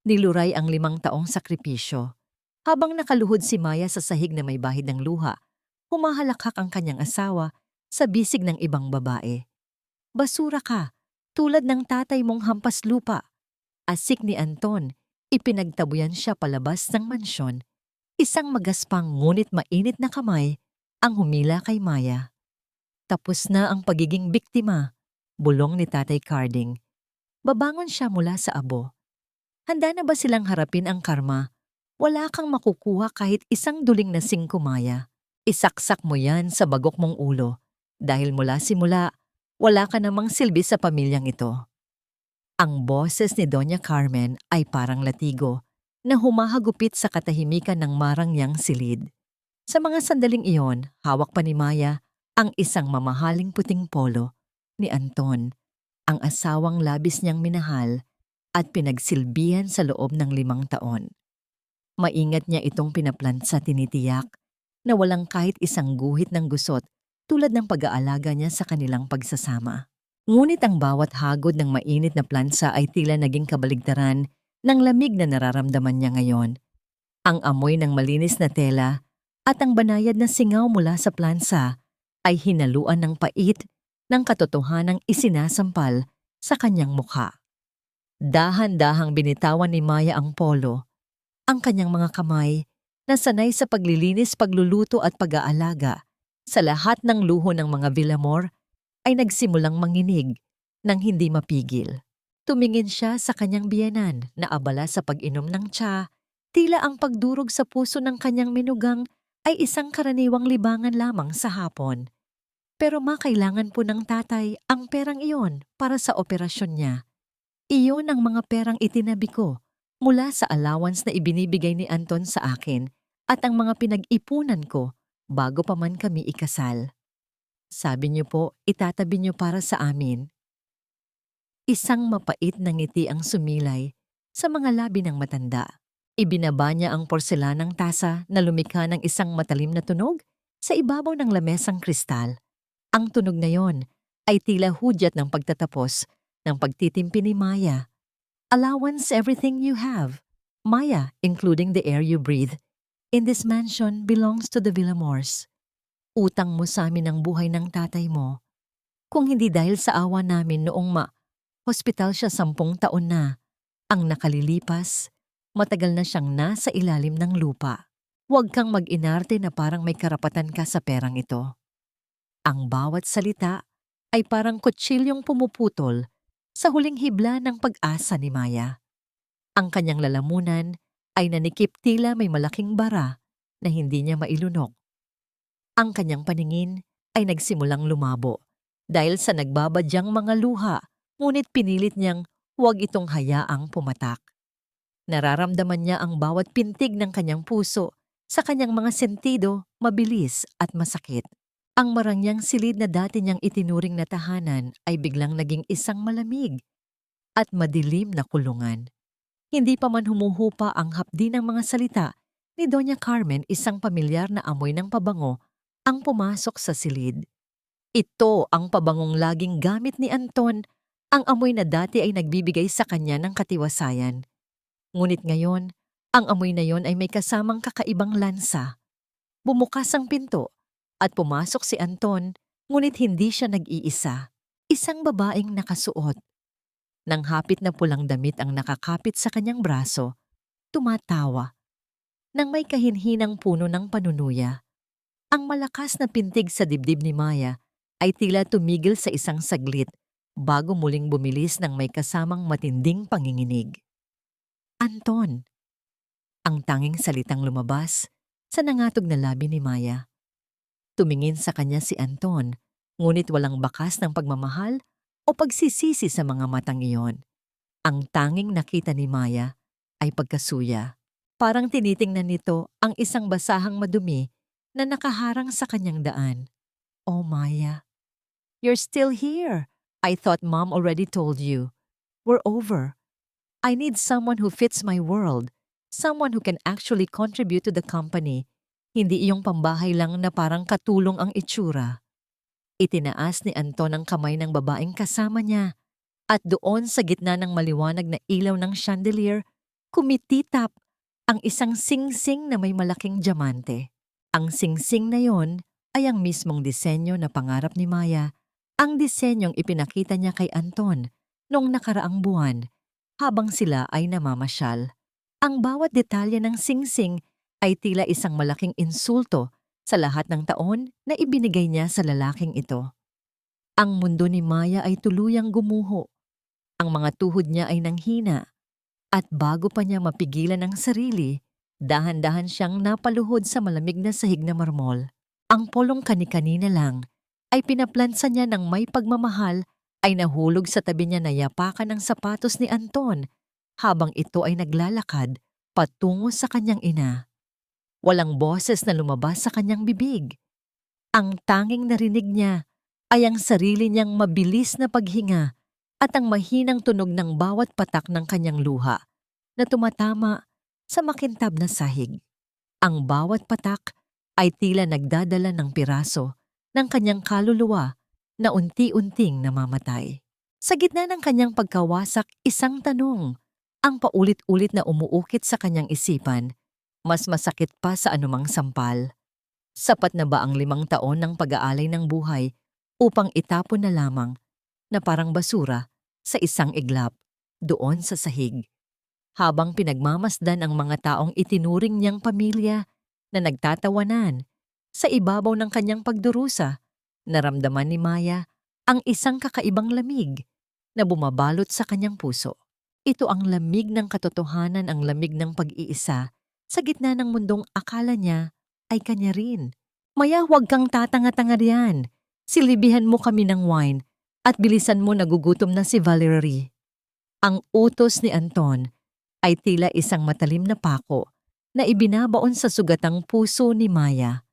Niluray ang 5 taong sakripisyo. Habang nakaluhod si Maya sa sahig na may bahid ng luha, humahalakhak ang kanyang asawa sa bisig ng ibang babae. Basura ka, tulad ng tatay mong hampas lupa. Asik ni Anton, ipinagtabuyan siya palabas ng mansyon. Isang magaspang ngunit mainit na kamay ang humila kay Maya. Tapos na ang pagiging biktima, bulong ni Tatay Carding. Babangon siya mula sa abo. Handa na ba silang harapin ang karma? Wala kang makukuha kahit isang duling na 5, Maya. Isaksak mo yan sa bagok mong ulo. Dahil mula simula, wala ka namang silbi sa pamilyang ito. Ang boses ni Doña Carmen ay parang latigo na humahagupit sa katahimikan ng marangyang silid. Sa mga sandaling iyon, hawak pa ni Maya ang isang mamahaling puting polo ni Anton, ang asawang labis niyang minahal at pinagsilbihan sa loob ng 5 taon. Maingat niya itong pinaplant sa tinitiyak na walang kahit isang guhit ng gusot tulad ng pag-aalaga niya sa kanilang pagsasama. Ngunit ang bawat hagod ng mainit na plansa ay tila naging kabaligtaran ng lamig na nararamdaman niya ngayon. Ang amoy ng malinis na tela at ang banayad na singaw mula sa plansa ay hinaluan ng pait ng katotohanang isinasampal sa kanyang mukha. Dahan-dahang binitawan ni Maya ang polo. Ang kanyang mga kamay na sanay sa paglilinis, pagluluto at pag-aalaga sa lahat ng luho ng mga Villamor ay nagsimulang manginig nang hindi mapigil. Tumingin siya sa kanyang biyenan na abala sa pag-inom ng tsa, tila ang pagdurog sa puso ng kanyang minugang ay isang karaniwang libangan lamang sa hapon. Pero makailangan po ng tatay ang perang iyon para sa operasyon niya. Iyon ang mga perang itinabi ko mula sa allowance na ibinibigay ni Anton sa akin at ang mga pinag-ipunan ko bago pa man kami ikasal. Sabi niyo po, itatabi niyo para sa amin. Isang mapait na ngiti ang sumilay sa mga labi ng matanda. Ibinaba niya ang porselanang tasa na lumikha ng isang matalim na tunog sa ibabaw ng lamesang kristal. Ang tunog na yon ay tila hudyat ng pagtatapos ng pagtitimpi ni Maya. Allowance everything you have, Maya, including the air you breathe, in this mansion belongs to the Villamors. Utang mo sa amin ang buhay ng tatay mo. Kung hindi dahil sa awa namin noong hospital siya 10 taon na, ang nakalilipas, matagal na siyang nasa ilalim ng lupa. Huwag kang mag-inarte na parang may karapatan ka sa perang ito. Ang bawat salita ay parang kutsilyong pumuputol sa huling hibla ng pag-asa ni Maya. Ang kanyang lalamunan ay nanikip tila may malaking bara na hindi niya mailunok. Ang kanyang paningin ay nagsimulang lumabo dahil sa nagbabadyang mga luha, ngunit pinilit niyang huwag itong hayaang pumatak. Nararamdaman niya ang bawat pintig ng kanyang puso sa kanyang mga sentido, mabilis at masakit. Ang marangyang silid na dati niyang itinuring na tahanan ay biglang naging isang malamig at madilim na kulungan. Hindi pa man humuhupa ang hapdi ng mga salita ni Doña Carmen, isang pamilyar na amoy ng pabango ang pumasok sa silid. Ito ang pabangong laging gamit ni Anton, ang amoy na dati ay nagbibigay sa kanya ng katiwasayan. Ngunit ngayon, ang amoy na yon ay may kasamang kakaibang lansa. Bumukas ang pinto at pumasok si Anton, ngunit hindi siya nag-iisa. Isang babaeng nakasuot. Nang hapit na pulang damit ang nakakapit sa kanyang braso, tumatawa. Nang may kahinhinang puno ng panunuya, ang malakas na pintig sa dibdib ni Maya ay tila tumigil sa isang saglit bago muling bumilis ng may kasamang matinding panginginig. Anton! Ang tanging salitang lumabas sa nangatog na labi ni Maya. Tumingin sa kanya si Anton, ngunit walang bakas ng pagmamahal o pagsisisi sa mga matang iyon. Ang tanging nakita ni Maya ay pagkasuya. Parang tinitingnan nito ang isang basahang madumi na nakaharang sa kanyang daan. Oh, Maya, you're still here. I thought Mom already told you. We're over. I need someone who fits my world, someone who can actually contribute to the company. Hindi iyong pambahay lang na parang katulong ang itsura. Itinaas ni Anton ang kamay ng babaeng kasama niya at doon sa gitna ng maliwanag na ilaw ng chandelier, kumititap ang isang singsing na may malaking diamante. Ang singsing na yon ay ang mismong disenyo na pangarap ni Maya, ang disenyong ipinakita niya kay Anton noong nakaraang buwan habang sila ay namamasyal. Ang bawat detalye ng singsing ay tila isang malaking insulto sa lahat ng taon na ibinigay niya sa lalaking ito. Ang mundo ni Maya ay tuluyang gumuho. Ang mga tuhod niya ay nanghina. At bago pa niya mapigilan ang sarili, dahan-dahan siyang napaluhod sa malamig na sahig na marmol. Ang polong kani-kanina lang ay pinaplansa niya ng may pagmamahal ay nahulog sa tabi niya na yapakan ng sapatos ni Anton habang ito ay naglalakad patungo sa kanyang ina. Walang boses na lumabas sa kanyang bibig. Ang tanging narinig niya ay ang sarili niyang mabilis na paghinga at ang mahinang tunog ng bawat patak ng kanyang luha na tumatama sa makintab na sahig. Ang bawat patak ay tila nagdadala ng piraso ng kanyang kaluluwa na unti-unting namamatay. Sa gitna ng kanyang pagkawasak, isang tanong ang paulit-ulit na umuukit sa kanyang isipan, mas masakit pa sa anumang sampal. Sapat na ba ang 5 taon ng pag-aalay ng buhay upang itapon na lamang na parang basura sa isang iglap doon sa sahig? Habang pinagmamasdan ang mga taong itinuring niyang pamilya na nagtatawanan sa ibabaw ng kanyang pagdurusa, naramdaman ni Maya ang isang kakaibang lamig na bumabalot sa kanyang puso. Ito ang lamig ng katotohanan, ang lamig ng pag-iisa sa gitna ng mundong akala niya ay kanya rin. Maya, huwag kang tatanga-tanga riyan. Silibihan mo kami ng wine at bilisan mo, nagugutom na si Valerie. Ang utos ni Anton ay tila isang matalim na pako na ibinabaon sa sugatang puso ni Maya.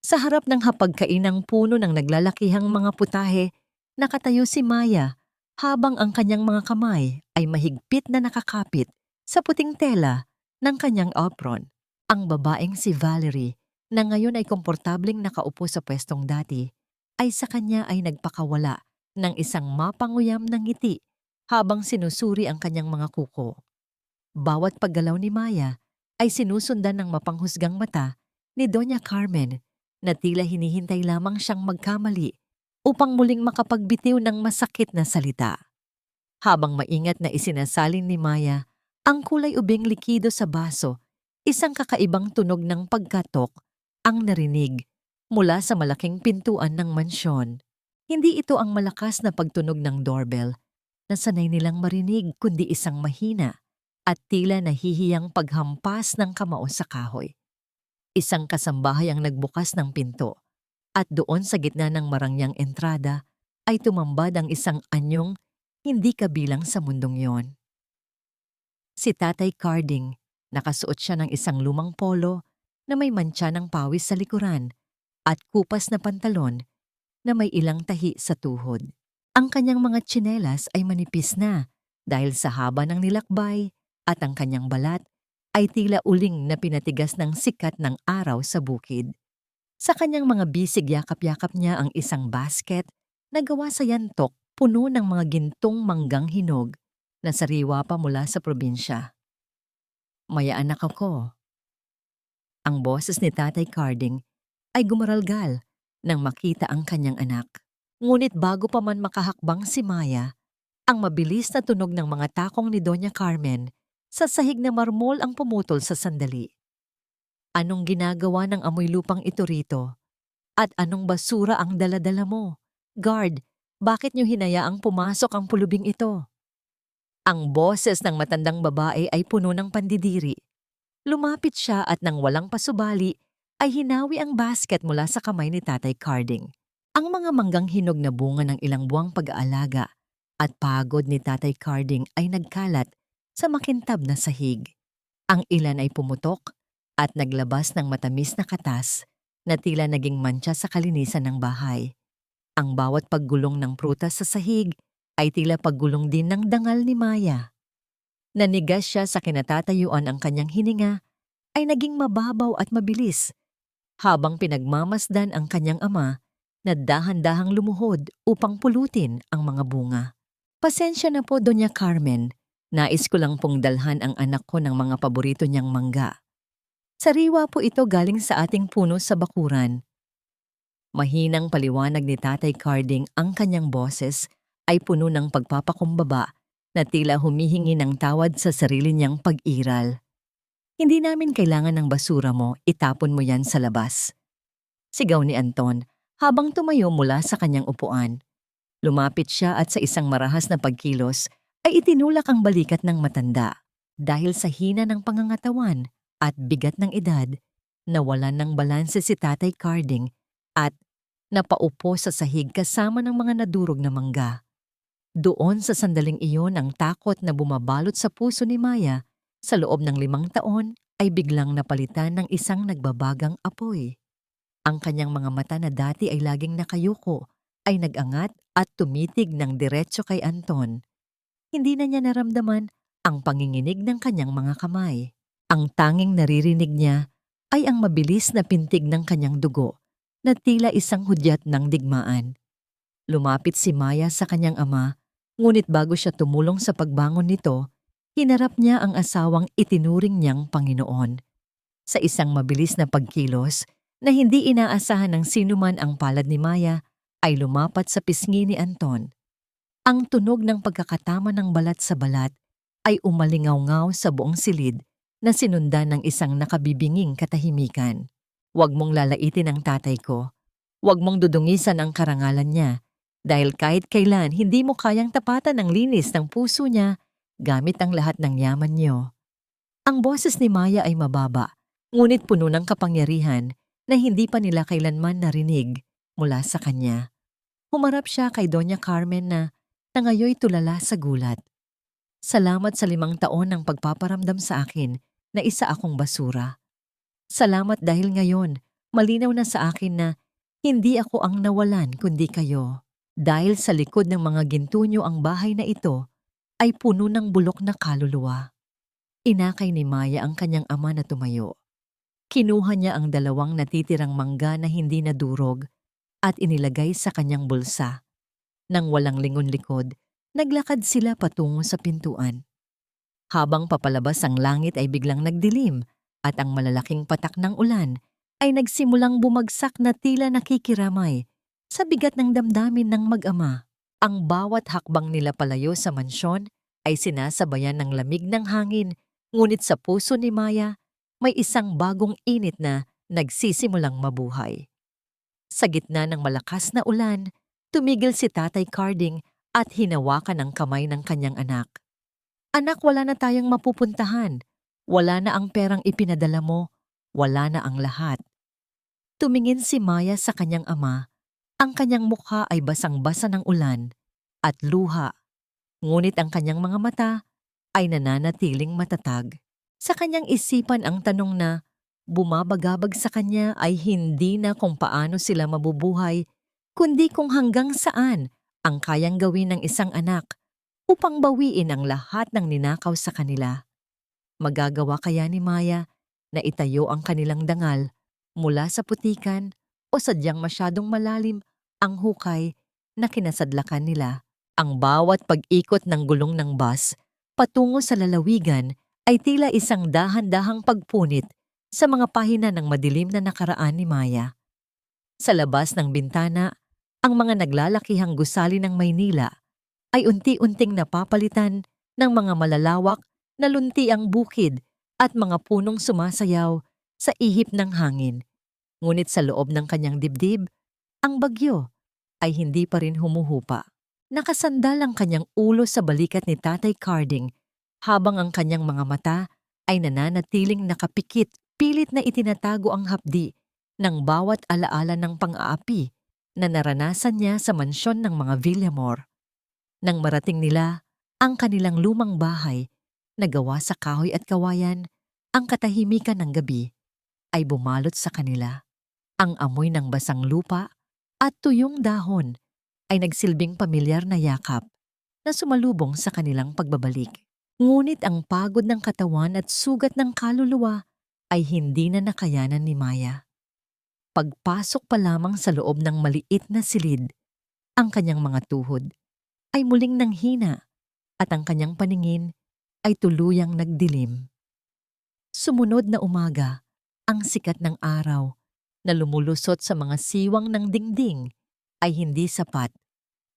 Sa harap ng hapagkainang puno ng naglalakihang mga putahe, nakatayo si Maya habang ang kanyang mga kamay ay mahigpit na nakakapit sa puting tela ng kanyang apron. Ang babaeng si Valerie, na ngayon ay komportableng nakaupo sa pwestong dati, ay sa kanya ay nagpakawala ng isang mapanguyam na ngiti habang sinusuri ang kanyang mga kuko. Bawat paggalaw ni Maya ay sinusundan ng mapanghusgang mata ni Doña Carmen na tila hinihintay lamang siyang magkamali upang muling makapagbitiw ng masakit na salita. Habang maingat na isinasalin ni Maya ang kulay ubing likido sa baso, isang kakaibang tunog ng pagkatok ang narinig mula sa malaking pintuan ng mansyon. Hindi ito ang malakas na pagtunog ng doorbell na sanay nilang marinig, kundi isang mahina at tila nahihiyang paghampas ng kamao sa kahoy. Isang kasambahay ang nagbukas ng pinto at doon sa gitna ng marangyang entrada ay tumambad ang isang anyong hindi kabilang sa mundong yon. Si Tatay Carding, nakasuot siya ng isang lumang polo na may mantsa ng pawis sa likuran at kupas na pantalon na may ilang tahi sa tuhod. Ang kanyang mga tsinelas ay manipis na dahil sa haba ng nilakbay at ang kanyang balat ay tila uling na pinatigas ng sikat ng araw sa bukid. Sa kanyang mga bisig, yakap-yakap niya ang isang basket na gawa sa yantok puno ng mga gintong manggang hinog na sariwa pa mula sa probinsya. "Maya, anak ako." Ang boses ni Tatay Carding ay gumaralgal nang makita ang kanyang anak. Ngunit bago pa man makahakbang si Maya, ang mabilis na tunog ng mga takong ni Doña Carmen sa sahig na marmol ang pumutol sa sandali. "Anong ginagawa ng amoy lupang ito rito? At anong basura ang daladala mo? Guard, bakit niyo hinayaang pumasok ang pulubing ito?" Ang boses ng matandang babae ay puno ng pandidiri. Lumapit siya at nang walang pasubali ay hinawi ang basket mula sa kamay ni Tatay Carding. Ang mga manggang hinog na bunga ng ilang buwang pag-aalaga at pagod ni Tatay Carding ay nagkalat sa makintab na sahig. Ang ilan ay pumutok at naglabas ng matamis na katas na tila naging mantsa sa kalinisan ng bahay. Ang bawat paggulong ng prutas sa sahig ay tila paggulong din ng dangal ni Maya. Nanigas siya sa kinatatayuan, ang kanyang hininga ay naging mababaw at mabilis habang pinagmamasdan ang kanyang ama na dahan-dahang lumuhod upang pulutin ang mga bunga. "Pasensya na po, Doña Carmen. Nais ko lang pong dalhan ang anak ko ng mga paborito niyang mangga. Sariwa po ito galing sa ating puno sa bakuran. Mahinang paliwanag ni Tatay Carding, ang kanyang boses ay puno ng pagpapakumbaba na tila humihingi ng tawad sa sarili niyang pag-iral. Hindi namin kailangan ng basura mo, itapon mo yan sa labas. Sigaw ni Anton habang tumayo mula sa kanyang upuan. Lumapit siya at sa isang marahas na pagkilos ay itinulak ang balikat ng matanda. Dahil sa hina ng pangangatawan at bigat ng edad, nawalan ng balanse si Tatay Carding at napaupo sa sahig kasama ng mga nadurog na mangga. Doon sa sandaling iyon, ang takot na bumabalot sa puso ni Maya sa loob ng 5 taon ay biglang napalitan ng isang nagbabagang apoy. Ang kanyang mga mata na dati ay laging nakayuko ay nag-angat at tumitig ng diretso kay Anton. Hindi na niya naramdaman ang panginginig ng kanyang mga kamay. Ang tanging naririnig niya ay ang mabilis na pintig ng kanyang dugo na tila isang hudyat ng digmaan. Lumapit si Maya sa kanyang ama, ngunit bago siya tumulong sa pagbangon nito, hinarap niya ang asawang itinuring niyang Panginoon. Sa isang mabilis na pagkilos na hindi inaasahan ng sinuman, ang palad ni Maya ay lumapat sa pisngi ni Anton. Ang tunog ng pagkakatama ng balat sa balat ay umalingaw-ngaw sa buong silid na sinundan ng isang nakabibinging katahimikan. Huwag mong lalaitin ang tatay ko. Huwag mong dudungisan ang karangalan niya dahil kahit kailan hindi mo kayang tapatan ang linis ng puso niya gamit ang lahat ng yaman niyo. Ang boses ni Maya ay mababa, ngunit puno ng kapangyarihan na hindi pa nila kailanman narinig mula sa kanya. Humarap siya kay Doña Carmen na nangayoy tulala sa gulat. Salamat sa 5 taon ng pagpaparamdam sa akin na isa akong basura. Salamat dahil ngayon, malinaw na sa akin na hindi ako ang nawalan kundi kayo. Dahil sa likod ng mga ginto niyo ang bahay na ito ay puno ng bulok na kaluluwa. Inakay ni Maya ang kanyang ama na tumayo. Kinuha niya ang 2 natitirang mangga na hindi nadurog at inilagay sa kanyang bulsa. Nang walang lingon-likod, naglakad sila patungo sa pintuan. Habang papalabas ang langit ay biglang nagdilim at ang malalaking patak ng ulan ay nagsimulang bumagsak na tila nakikiramay sa bigat ng damdamin ng mag-ama. Ang bawat hakbang nila palayo sa mansyon ay sinasabayan ng lamig ng hangin, ngunit sa puso ni Maya may isang bagong init na nagsisimulang mabuhay. Sa gitna ng malakas na ulan, tumigil si Tatay Carding at hinawakan ang kamay ng kanyang anak. Anak, wala na tayong mapupuntahan. Wala na ang perang ipinadala mo. Wala na ang lahat. Tumingin si Maya sa kanyang ama. Ang kanyang mukha ay basang-basa ng ulan at luha. Ngunit ang kanyang mga mata ay nananatiling matatag. Sa kanyang isipan ang tanong na bumabagabag sa kanya ay hindi na kung paano sila mabubuhay, kundi kung hanggang saan ang kayang gawin ng isang anak upang bawiin ang lahat ng ninakaw sa kanila. Magagawa kaya ni Maya na itayo ang kanilang dangal mula sa putikan o sadyang masyadong malalim ang hukay na kinasadlakan nila? Ang bawat pag-ikot ng gulong ng bus patungo sa lalawigan ay tila isang dahan-dahang pagpunit sa mga pahina ng madilim na nakaraan ni Maya. Sa labas ng bintana, ang mga naglalakihang gusali ng Maynila ay unti-unting napapalitan ng mga malalawak na luntiang bukid at mga punong sumasayaw sa ihip ng hangin. Ngunit sa loob ng kanyang dibdib, ang bagyo ay hindi pa rin humuhupa. Nakasandal ang kanyang ulo sa balikat ni Tatay Carding habang ang kanyang mga mata ay nananatiling nakapikit, pilit na itinatago ang hapdi ng bawat alaala ng pang-aapi na naranasan niya sa mansyon ng mga Villamor. Nang marating nila ang kanilang lumang bahay na gawa sa kahoy at kawayan, ang katahimikan ng gabi ay bumalot sa kanila. Ang amoy ng basang lupa at tuyong dahon ay nagsilbing pamilyar na yakap na sumalubong sa kanilang pagbabalik. Ngunit ang pagod ng katawan at sugat ng kaluluwa ay hindi na nakayanan ni Maya. Pagpasok pa lamang sa loob ng maliit na silid, ang kanyang mga tuhod ay muling nanghina at ang kanyang paningin ay tuluyang nagdilim. Sumunod na umaga, ang sikat ng araw na lumulusot sa mga siwang ng dingding ay hindi sapat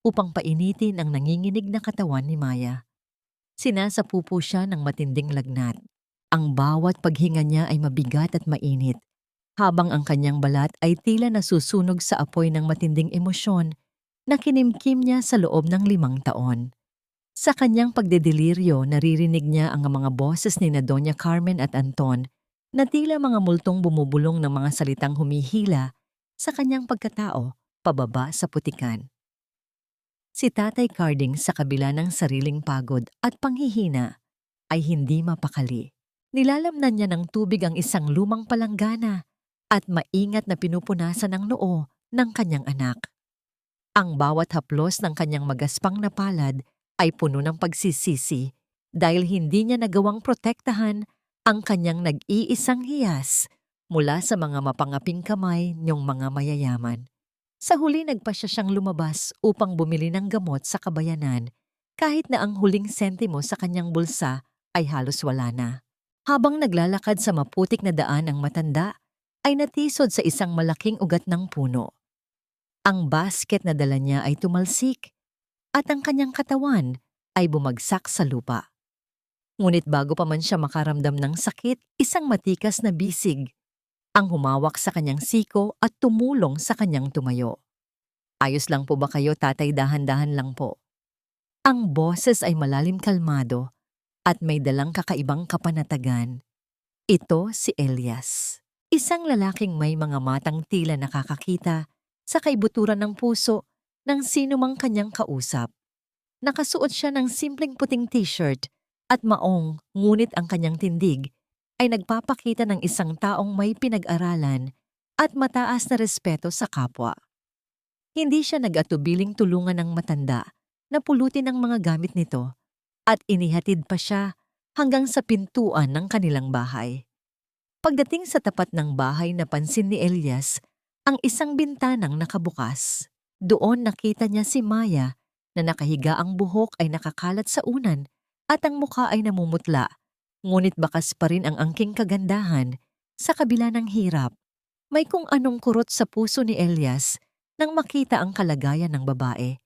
upang painitin ang nanginginig na katawan ni Maya. Sinasapupo siya ng matinding lagnat. Ang bawat paghinga niya ay mabigat at mainit, habang ang kanyang balat ay tila nasusunog sa apoy ng matinding emosyon na kinimkim niya sa loob ng 5 taon. Sa kanyang pagdedeliryo, naririnig niya ang mga boses ni na Doña Carmen at Anton na tila mga multong bumubulong ng mga salitang humihila sa kanyang pagkatao pababa sa putikan. Si Tatay Carding, sa kabila ng sariling pagod at panghihina, ay hindi mapakali. Nilalamnan niya ng tubig ang isang lumang palanggana at maingat na pinupunasan ang noo ng kanyang anak. Ang bawat haplos ng kanyang magaspang na palad ay puno ng pagsisisi dahil hindi niya nagawang protektahan ang kanyang nag-iisang hiyas mula sa mga mapangaping kamay niyong mga mayayaman. Sa huli, nagpasya siyang lumabas upang bumili ng gamot sa kabayanan kahit na ang huling sentimo sa kanyang bulsa ay halos wala na. Habang naglalakad sa maputik na daan, ang matanda ay natisod sa isang malaking ugat ng puno. Ang basket na dala niya ay tumalsik at ang kanyang katawan ay bumagsak sa lupa. Ngunit bago pa man siya makaramdam ng sakit, isang matikas na bisig ang humawak sa kanyang siko at tumulong sa kanyang tumayo. "Ayos lang po ba kayo, tatay? Dahan-dahan lang po." Ang boses ay malalim kalmado at may dalang kakaibang kapanatagan. Ito si Elias, isang lalaking may mga matang tila nakakakita sa kaibuturan ng puso ng sino mang kanyang kausap. Nakasuot siya ng simpleng puting t-shirt at maong, ngunit ang kanyang tindig ay nagpapakita ng isang taong may pinag-aralan at mataas na respeto sa kapwa. Hindi siya nag-atubiling tulungan ng matanda na pulutin ang mga gamit nito at inihatid pa siya hanggang sa pintuan ng kanilang bahay. Pagdating sa tapat ng bahay, napansin ni Elias ang isang bintanang nakabukas. Doon nakita niya si Maya na nakahiga, ang buhok ay nakakalat sa unan at ang mukha ay namumutla, ngunit bakas pa rin ang angking kagandahan sa kabila ng hirap. May kung anong kurot sa puso ni Elias nang makita ang kalagayan ng babae.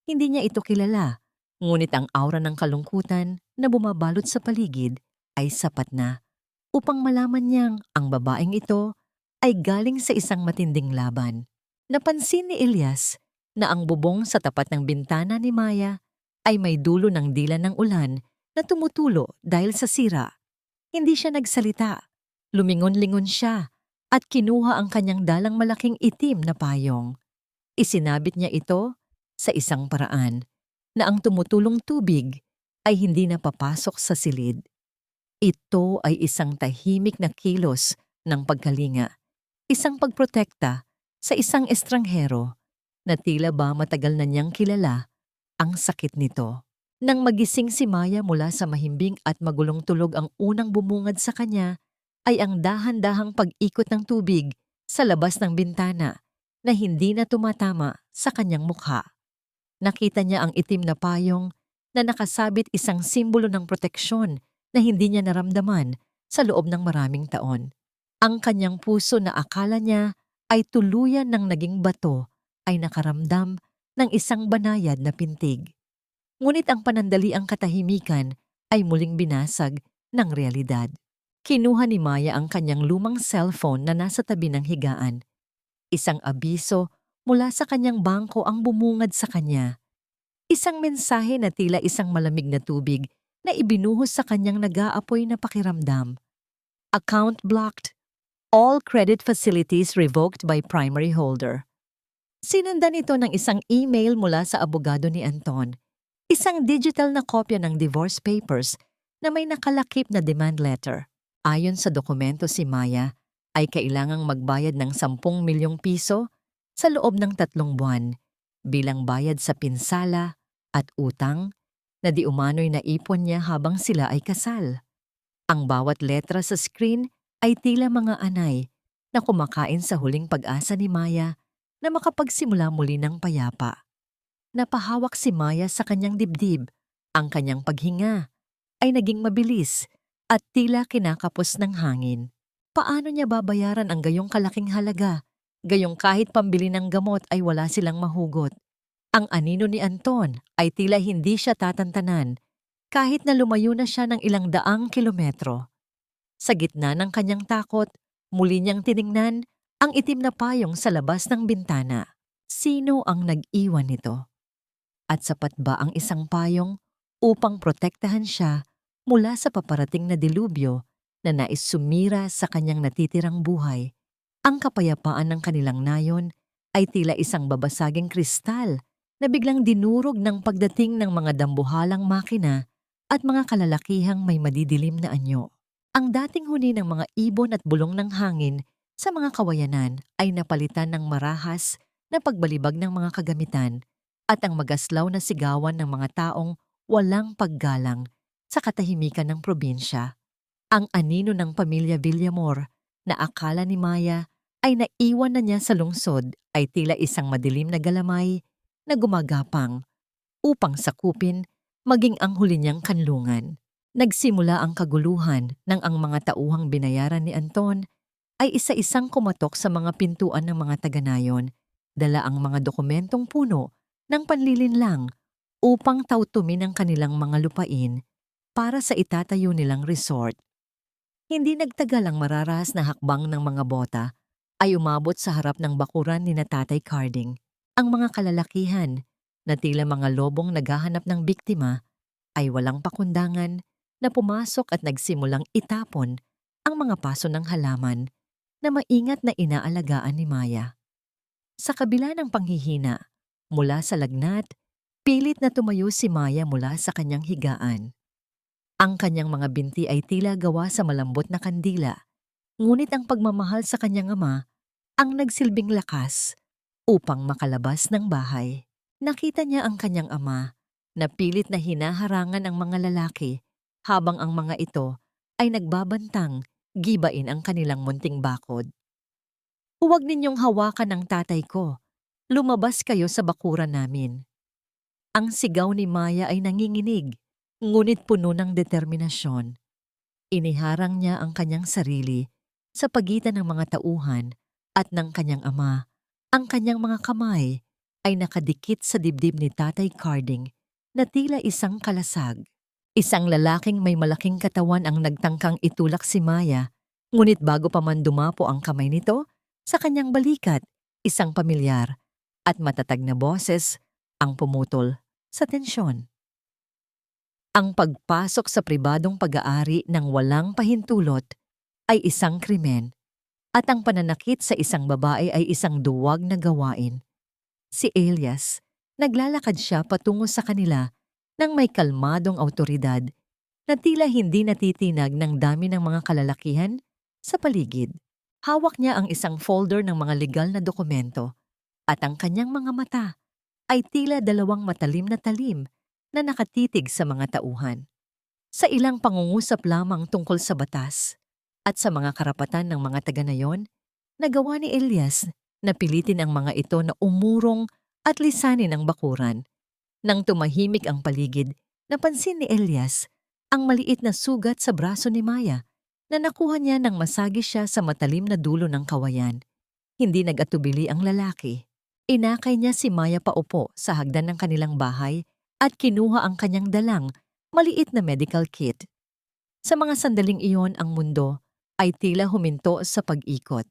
Hindi niya ito kilala, ngunit ang aura ng kalungkutan na bumabalot sa paligid ay sapat na upang malaman niyang ang babaeng ito ay galing sa isang matinding laban. Napansin ni Elias na ang bubong sa tapat ng bintana ni Maya ay may dulo ng dila ng ulan na tumutulo dahil sa sira. Hindi siya nagsalita. Lumingon-lingon siya at kinuha ang kanyang dalang malaking itim na payong. Isinabit niya ito sa isang paraan na ang tumutulong tubig ay hindi napapasok sa silid. Ito ay isang tahimik na kilos ng pagkalinga, isang pagprotekta sa isang estranghero na tila ba matagal na niyang kilala ang sakit nito. Nang magising si Maya mula sa mahimbing at magulong tulog, ang unang bumungad sa kanya ay ang dahan-dahang pag-ikot ng tubig sa labas ng bintana na hindi na tumatama sa kanyang mukha. Nakita niya ang itim na payong na nakasabit, isang simbolo ng proteksyon na hindi niya naramdaman sa loob ng maraming taon. Ang kanyang puso na akala niya ay tuluyan ng naging bato ay nakaramdam ng isang banayad na pintig. Ngunit ang panandaliang katahimikan ay muling binasag ng realidad. Kinuha ni Maya ang kanyang lumang cellphone na nasa tabi ng higaan. Isang abiso mula sa kanyang bangko ang bumungad sa kanya. Isang mensahe na tila isang malamig na tubig na ibinuhos sa kanyang nag-aapoy na pakiramdam. Account blocked. All credit facilities revoked by primary holder. Sinundan ito ng isang email mula sa abogado ni Anton. Isang digital na kopya ng divorce papers na may nakalakip na demand letter. Ayon sa dokumento, si Maya ay kailangang magbayad ng 10 milyong piso sa loob ng 3 buwan bilang bayad sa pinsala at utang na di umano'y naipon niya habang sila ay kasal. Ang bawat letra sa screen ay tila mga anay na kumakain sa huling pag-asa ni Maya na makapagsimula muli ng payapa. Napahawak si Maya sa kanyang dibdib, ang kanyang paghinga, ay naging mabilis at tila kinakapos ng hangin. Paano niya babayaran ang gayong kalaking halaga? Gayong kahit pambili ng gamot ay wala silang mahugot. Ang anino ni Anton ay tila hindi siya tatantanan kahit na lumayo na siya ng ilang daang kilometro. Sa gitna ng kanyang takot, muli niyang tiningnan ang itim na payong sa labas ng bintana. Sino ang nag-iwan nito? At sapat ba ang isang payong upang protektahan siya mula sa paparating na dilubyo na nais sumira sa kanyang natitirang buhay? Ang kapayapaan ng kanilang nayon ay tila isang babasaging kristal na biglang dinurog ng pagdating ng mga dambuhalang makina at mga kalalakihang may madidilim na anyo. Ang dating huni ng mga ibon at bulong ng hangin sa mga kawayanan ay napalitan ng marahas na pagbalibag ng mga kagamitan at ang magaslaw na sigawan ng mga taong walang paggalang sa katahimikan ng probinsya. Ang anino ng pamilya Villamor na akala ni Maya ay naiwan na niya sa lungsod ay tila isang madilim na galamay na gumagapang upang sakupin maging ang huli niyang kanlungan. Nagsimula ang kaguluhan nang ang mga tauhang binayaran ni Anton ay isa-isang kumatok sa mga pintuan ng mga taga-nayon, dala ang mga dokumentong puno ng panlilinlang upang tautumin ang kanilang mga lupain para sa itatayo nilang resort. Hindi nagtagal ang mararahas na hakbang ng mga bota ay umabot sa harap ng bakuran ni Tatay Carding. Ang mga kalalakihan na tila mga lobong naghahanap ng biktima ay walang pakundangan na pumasok at nagsimulang itapon ang mga paso ng halaman na maingat na inaalagaan ni Maya. Sa kabila ng panghihina, mula sa lagnat, pilit na tumayo si Maya mula sa kanyang higaan. Ang kanyang mga binti ay tila gawa sa malambot na kandila, ngunit ang pagmamahal sa kanyang ama ang nagsilbing lakas upang makalabas ng bahay. Nakita niya ang kanyang ama na pilit na hinaharangan ang mga lalaki habang ang mga ito ay nagbabantang gibain ang kanilang munting bakod. "Huwag ninyong hawakan ang tatay ko. Lumabas kayo sa bakuran namin." Ang sigaw ni Maya ay nanginginig, ngunit puno ng determinasyon. Iniharang niya ang kanyang sarili sa pagitan ng mga tauhan at ng kanyang ama. Ang kanyang mga kamay ay nakadikit sa dibdib ni Tatay Carding na tila isang kalasag. Isang lalaking may malaking katawan ang nagtangkang itulak si Maya, ngunit bago pa man dumapo ang kamay nito, sa kanyang balikat, isang pamilyar at matatag na boses ang pumutol sa tensyon. Ang pagpasok sa pribadong pag-aari ng walang pahintulot ay isang krimen at ang pananakit sa isang babae ay isang duwag na gawain. Si Elias, naglalakad siya patungo sa kanila nang may kalmadong awtoridad na tila hindi natitinag ng dami ng mga kalalakihan sa paligid. Hawak niya ang isang folder ng mga legal na dokumento at ang kanyang mga mata ay tila dalawang matalim na talim na nakatitig sa mga tauhan. Sa ilang pangungusap lamang tungkol sa batas at sa mga karapatan ng mga taga-nayon, nagawa ni Elias na pilitin ang mga ito na umurong at lisanin ang bakuran. Nang tumahimik ang paligid, napansin ni Elias ang maliit na sugat sa braso ni Maya na nakuha niya nang masagi siya sa matalim na dulo ng kawayan. Hindi nag-atubili ang lalaki. Inakay niya si Maya paupo sa hagdan ng kanilang bahay at kinuha ang kanyang dalang maliit na medical kit. Sa mga sandaling iyon, ang mundo ay tila huminto sa pag-ikot.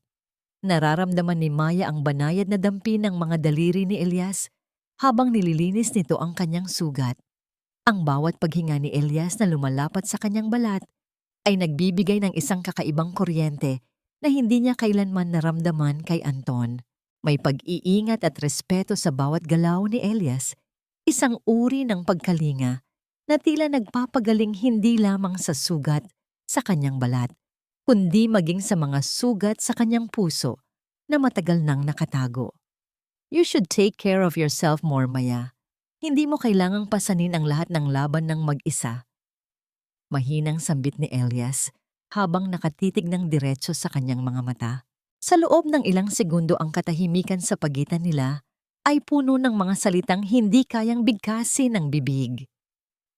Nararamdaman ni Maya ang banayad na dampi ng mga daliri ni Elias habang nililinis nito ang kanyang sugat. Ang bawat paghinga ni Elias na lumalapat sa kanyang balat ay nagbibigay ng isang kakaibang kuryente na hindi niya kailanman naramdaman kay Anton. May pag-iingat at respeto sa bawat galaw ni Elias, isang uri ng pagkalinga na tila nagpapagaling hindi lamang sa sugat sa kanyang balat, kundi maging sa mga sugat sa kanyang puso na matagal nang nakatago. "You should take care of yourself more, Maya. Hindi mo kailangang pasanin ang lahat ng laban ng mag-isa." Mahinang sambit ni Elias habang nakatitig ng diretso sa kanyang mga mata. Sa loob ng ilang segundo ang katahimikan sa pagitan nila ay puno ng mga salitang hindi kayang bigkasin ng bibig.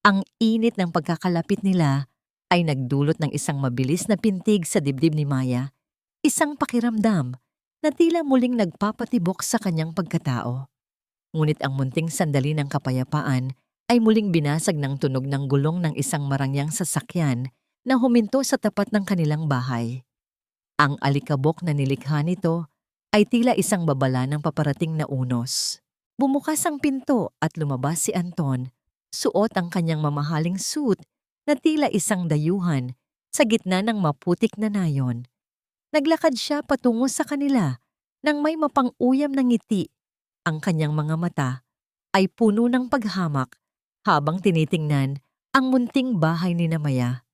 Ang init ng pagkakalapit nila ay nagdulot ng isang mabilis na pintig sa dibdib ni Maya, isang pakiramdam na tila muling nagpapatibok sa kanyang pagkatao. Ngunit ang munting sandali ng kapayapaan ay muling binasag ng tunog ng gulong ng isang marangyang sasakyan na huminto sa tapat ng kanilang bahay. Ang alikabok na nilikha nito ay tila isang babala ng paparating na unos. Bumukas ang pinto at lumabas si Anton, suot ang kanyang mamahaling suit na tila isang dayuhan sa gitna ng maputik na nayon. Naglakad siya patungo sa kanila nang may mapang-uyam na ngiti. Ang kanyang mga mata ay puno ng paghamak habang tinitingnan ang munting bahay ni Maya.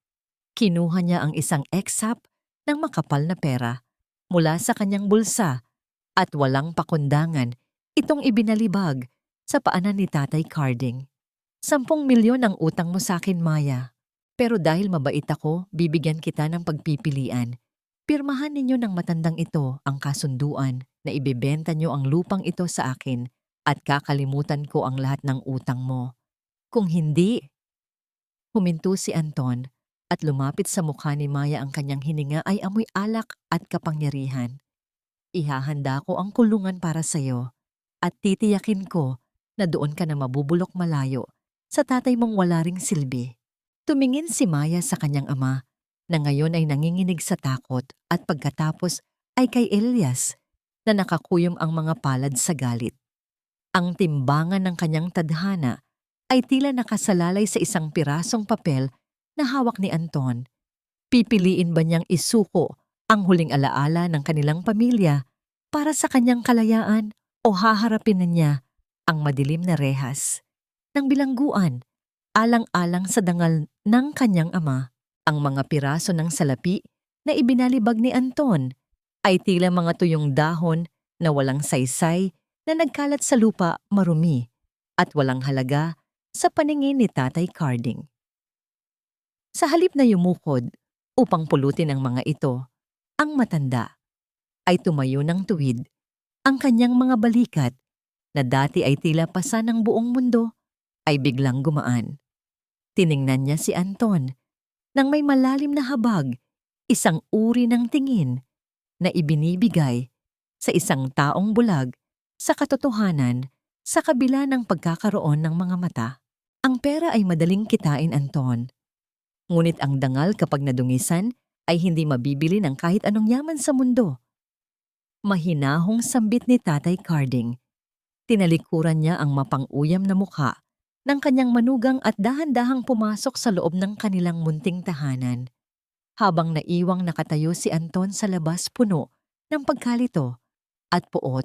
Kinuha niya ang isang eksap ng makapal na pera mula sa kanyang bulsa at walang pakundangan itong ibinalibag sa paanan ni Tatay Carding. 10 milyon ang utang mo sa akin, Maya. Pero dahil mabait ako, bibigyan kita ng pagpipilian. Pirmahan ninyo ng matandang ito ang kasunduan na ibebenta nyo ang lupang ito sa akin at kakalimutan ko ang lahat ng utang mo. Kung hindi, huminto si Anton at lumapit sa mukha ni Maya. Ang kanyang hininga ay amoy alak at kapangyarihan. Ihahanda ko ang kulungan para sa'yo at titiyakin ko na doon ka na mabubulok malayo sa tatay mong wala ring silbi. Tumingin si Maya sa kanyang ama na ngayon ay nanginginig sa takot at pagkatapos ay kay Elias na nakakuyom ang mga palad sa galit. Ang timbangan ng kanyang tadhana ay tila nakasalalay sa isang pirasong papel na hawak ni Anton. Pipiliin ba niyang isuko ang huling alaala ng kanilang pamilya para sa kanyang kalayaan o haharapin na niya ang madilim na rehas ng bilangguan alang-alang sa dangal ng kanyang ama? Ang mga piraso ng salapi na ibinalibag ni Anton ay tila mga tuyong dahon na walang saysay na nagkalat sa lupa, marumi at walang halaga sa paningin ni Tatay Carding. Sa halip na yumukod upang pulutin ang mga ito, ang matanda ay tumayo ng tuwid. Ang kanyang mga balikat na dati ay tila pasa ng buong mundo ay biglang gumaan. Tiningnan niya si Anton nang may malalim na habag, isang uri ng tingin na ibinibigay sa isang taong bulag sa katotohanan sa kabila ng pagkakaroon ng mga mata. Ang pera ay madaling kitain, Anton. Ngunit ang dangal kapag nadungisan ay hindi mabibili ng kahit anong yaman sa mundo. Mahinahong sambit ni Tatay Carding. Tinalikuran niya ang mapang-uyam na mukha ng kanyang manugang at dahan-dahang pumasok sa loob ng kanilang munting tahanan. Habang naiwang nakatayo si Anton sa labas puno ng pagkalito at puot,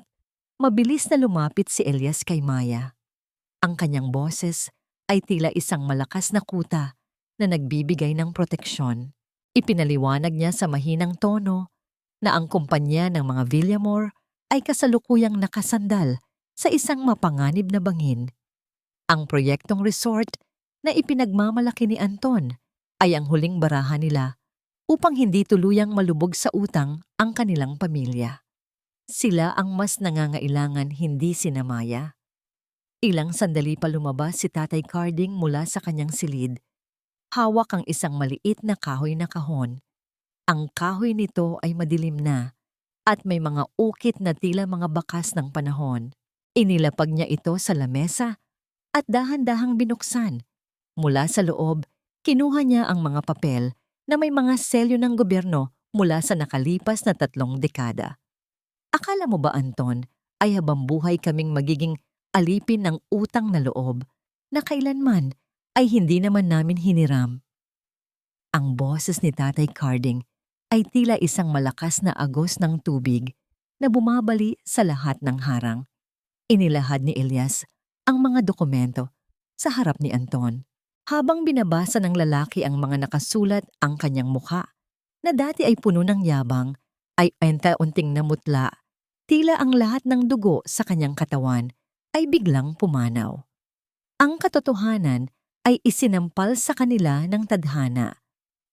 mabilis na lumapit si Elias kay Maya. Ang kanyang boses ay tila isang malakas na kuta na nagbibigay ng proteksyon. Ipinaliwanag niya sa mahinang tono na ang kumpanya ng mga Villamor ay kasalukuyang nakasandal sa isang mapanganib na bangin. Ang proyektong resort na ipinagmamalaki ni Anton ay ang huling barahan nila upang hindi tuluyang malubog sa utang ang kanilang pamilya. Sila ang mas nangangailangan, hindi sina Maya. Ilang sandali pa lumabas si Tatay Carding mula sa kanyang silid. Hawak ang isang maliit na kahoy na kahon. Ang kahoy nito ay madilim na at may mga ukit na tila mga bakas ng panahon. Inilapag niya ito sa lamesa at dahan-dahang binuksan. Mula sa loob, kinuha niya ang mga papel na may mga selyo ng gobyerno mula sa nakalipas na 3 dekada. Akala mo ba, Anton, ay habang buhay kaming magiging alipin ng utang na loob na kailanman ay hindi naman namin hiniram? Ang boses ni Tatay Carding ay tila isang malakas na agos ng tubig na bumabali sa lahat ng harang. Inilahad ni Elias ang mga dokumento sa harap ni Anton. Habang binabasa ng lalaki ang mga nakasulat, ang kanyang mukha, na dati ay puno ng yabang, ay unti-unting namutla. Tila ang lahat ng dugo sa kanyang katawan ay biglang pumanaw. Ang katotohanan ay isinampal sa kanila ng tadhana.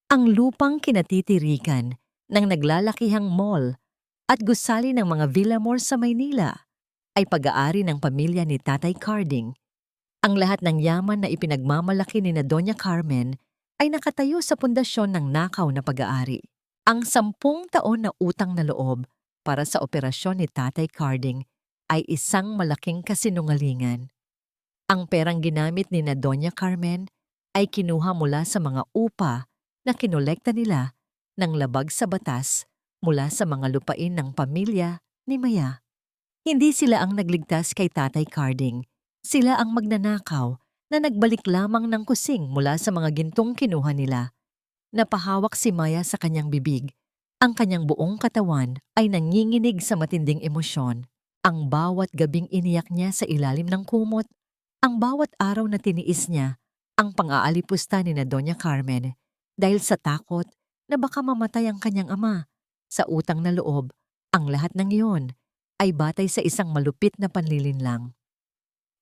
Ang lupang kinatitirikan ng naglalakihang mall at gusali ng mga Villamor sa Maynila ay pag-aari ng pamilya ni Tatay Carding. Ang lahat ng yaman na ipinagmamalaki ni na Doña Carmen ay nakatayo sa pundasyon ng nakaw na pag-aari. Ang 10 taon na utang na loob para sa operasyon ni Tatay Carding ay isang malaking kasinungalingan. Ang perang ginamit ni na Doña Carmen ay kinuha mula sa mga upa na kinolekta nila ng labag sa batas mula sa mga lupain ng pamilya ni Maya. Hindi sila ang nagligtas kay Tatay Carding. Sila ang magnanakaw na nagbalik lamang ng kusing mula sa mga gintong kinuha nila. Napahawak si Maya sa kanyang bibig. Ang kanyang buong katawan ay nanginginig sa matinding emosyon. Ang bawat gabing iniyak niya sa ilalim ng kumot, ang bawat araw na tiniis niya, ang pang-aalipusta ni na Doña Carmen dahil sa takot na baka mamatay ang kanyang ama. Sa utang na loob, ang lahat ng iyon ay batay sa isang malupit na panlilinlang.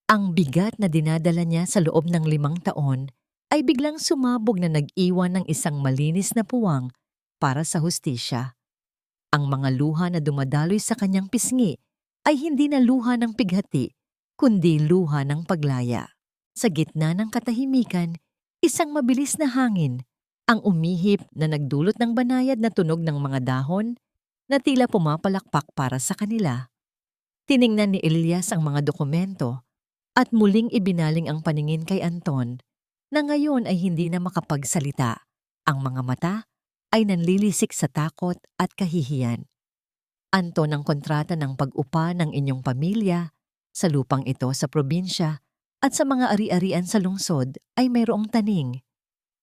Ang bigat na dinadala niya sa loob ng 5 taon ay biglang sumabog na nag-iwan ng isang malinis na puwang para sa hustisya. Ang mga luha na dumadaloy sa kanyang pisngi ay hindi na luha ng pighati, kundi luha ng paglaya. Sa gitna ng katahimikan, isang mabilis na hangin ang umihip na nagdulot ng banayad na tunog ng mga dahon na tila pumapalakpak para sa kanila. Tiningnan ni Elias ang mga dokumento at muling ibinaling ang paningin kay Anton na ngayon ay hindi na makapagsalita. Ang mga mata ay nanlilisik sa takot at kahihiyan. Anton, ang kontrata ng pag-upa ng inyong pamilya sa lupang ito sa probinsya at sa mga ari-arian sa lungsod ay mayroong taning.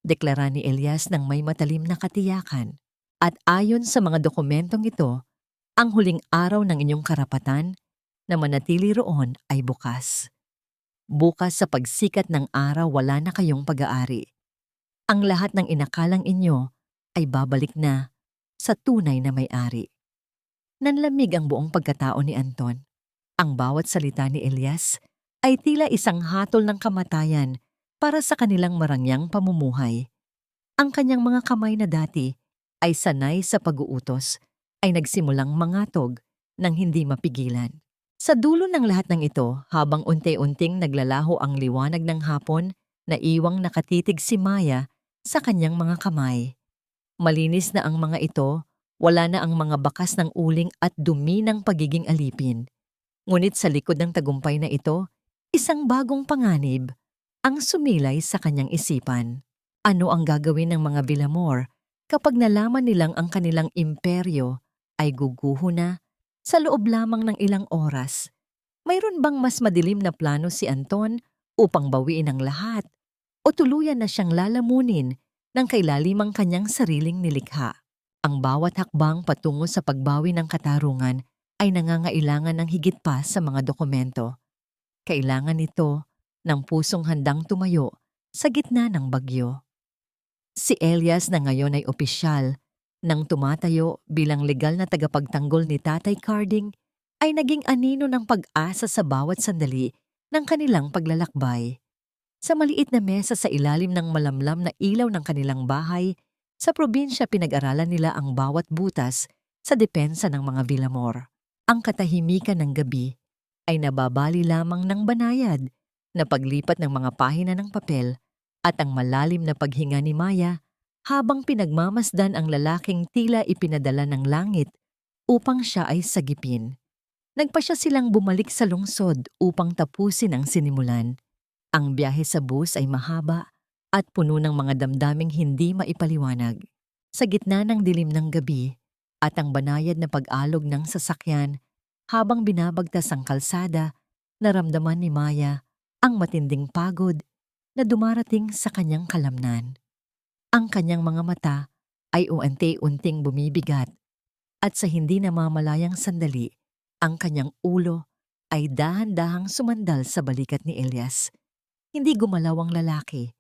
Deklara ni Elias ng may matalim na katiyakan. At ayon sa mga dokumentong ito, ang huling araw ng inyong karapatan na manatili roon ay bukas. Bukas sa pagsikat ng araw wala na kayong pag-aari. Ang lahat ng inakalang inyo ay babalik na sa tunay na may-ari. Nanlamig ang buong pagkatao ni Anton. Ang bawat salita ni Elias ay tila isang hatol ng kamatayan para sa kanilang marangyang pamumuhay. Ang kanyang mga kamay na dati ay sanay sa pag-uutos ay nagsimulang mangatog nang hindi mapigilan. Sa dulo ng lahat ng ito, habang unti-unting naglalaho ang liwanag ng hapon, naiwang nakatitig si Maya sa kanyang mga kamay. Malinis na ang mga ito, wala na ang mga bakas ng uling at dumi ng pagiging alipin. Ngunit sa likod ng tagumpay na ito, isang bagong panganib ang sumilay sa kanyang isipan. Ano ang gagawin ng mga Villamor kapag nalaman nilang ang kanilang imperyo ay guguho na sa loob lamang ng ilang oras? Mayroon bang mas madilim na plano si Anton upang bawiin ang lahat o tuluyan na siyang lalamunin ng kailalimang kanyang sariling nilikha? Ang bawat hakbang patungo sa pagbawi ng katarungan ay nangangailangan ng higit pa sa mga dokumento. Kailangan nito ng pusong handang tumayo sa gitna ng bagyo. Si Elias na ngayon ay opisyal nang tumatayo bilang legal na tagapagtanggol ni Tatay Carding ay naging anino ng pag-asa sa bawat sandali ng kanilang paglalakbay. Sa maliit na mesa sa ilalim ng malamlam na ilaw ng kanilang bahay, sa probinsya pinag-aralan nila ang bawat butas sa depensa ng mga Villamor. Ang katahimikan ng gabi ay nababali lamang ng banayad na paglipat ng mga pahina ng papel at ang malalim na paghinga ni Maya habang pinagmamasdan ang lalaking tila ipinadala ng langit upang siya ay sagipin. Nagpasya silang bumalik sa lungsod upang tapusin ang sinimulan. Ang biyahe sa bus ay mahaba at puno ng mga damdaming hindi maipaliwanag. Sa gitna ng dilim ng gabi at ang banayad na pag-alog ng sasakyan habang binabagtas ang kalsada, naramdaman ni Maya ang matinding pagod na dumarating sa kanyang kalamnan. Ang kanyang mga mata ay unti-unting bumibigat at sa hindi namamalayang sandali, ang kanyang ulo ay dahan-dahang sumandal sa balikat ni Elias. Hindi gumalaw ang lalaki.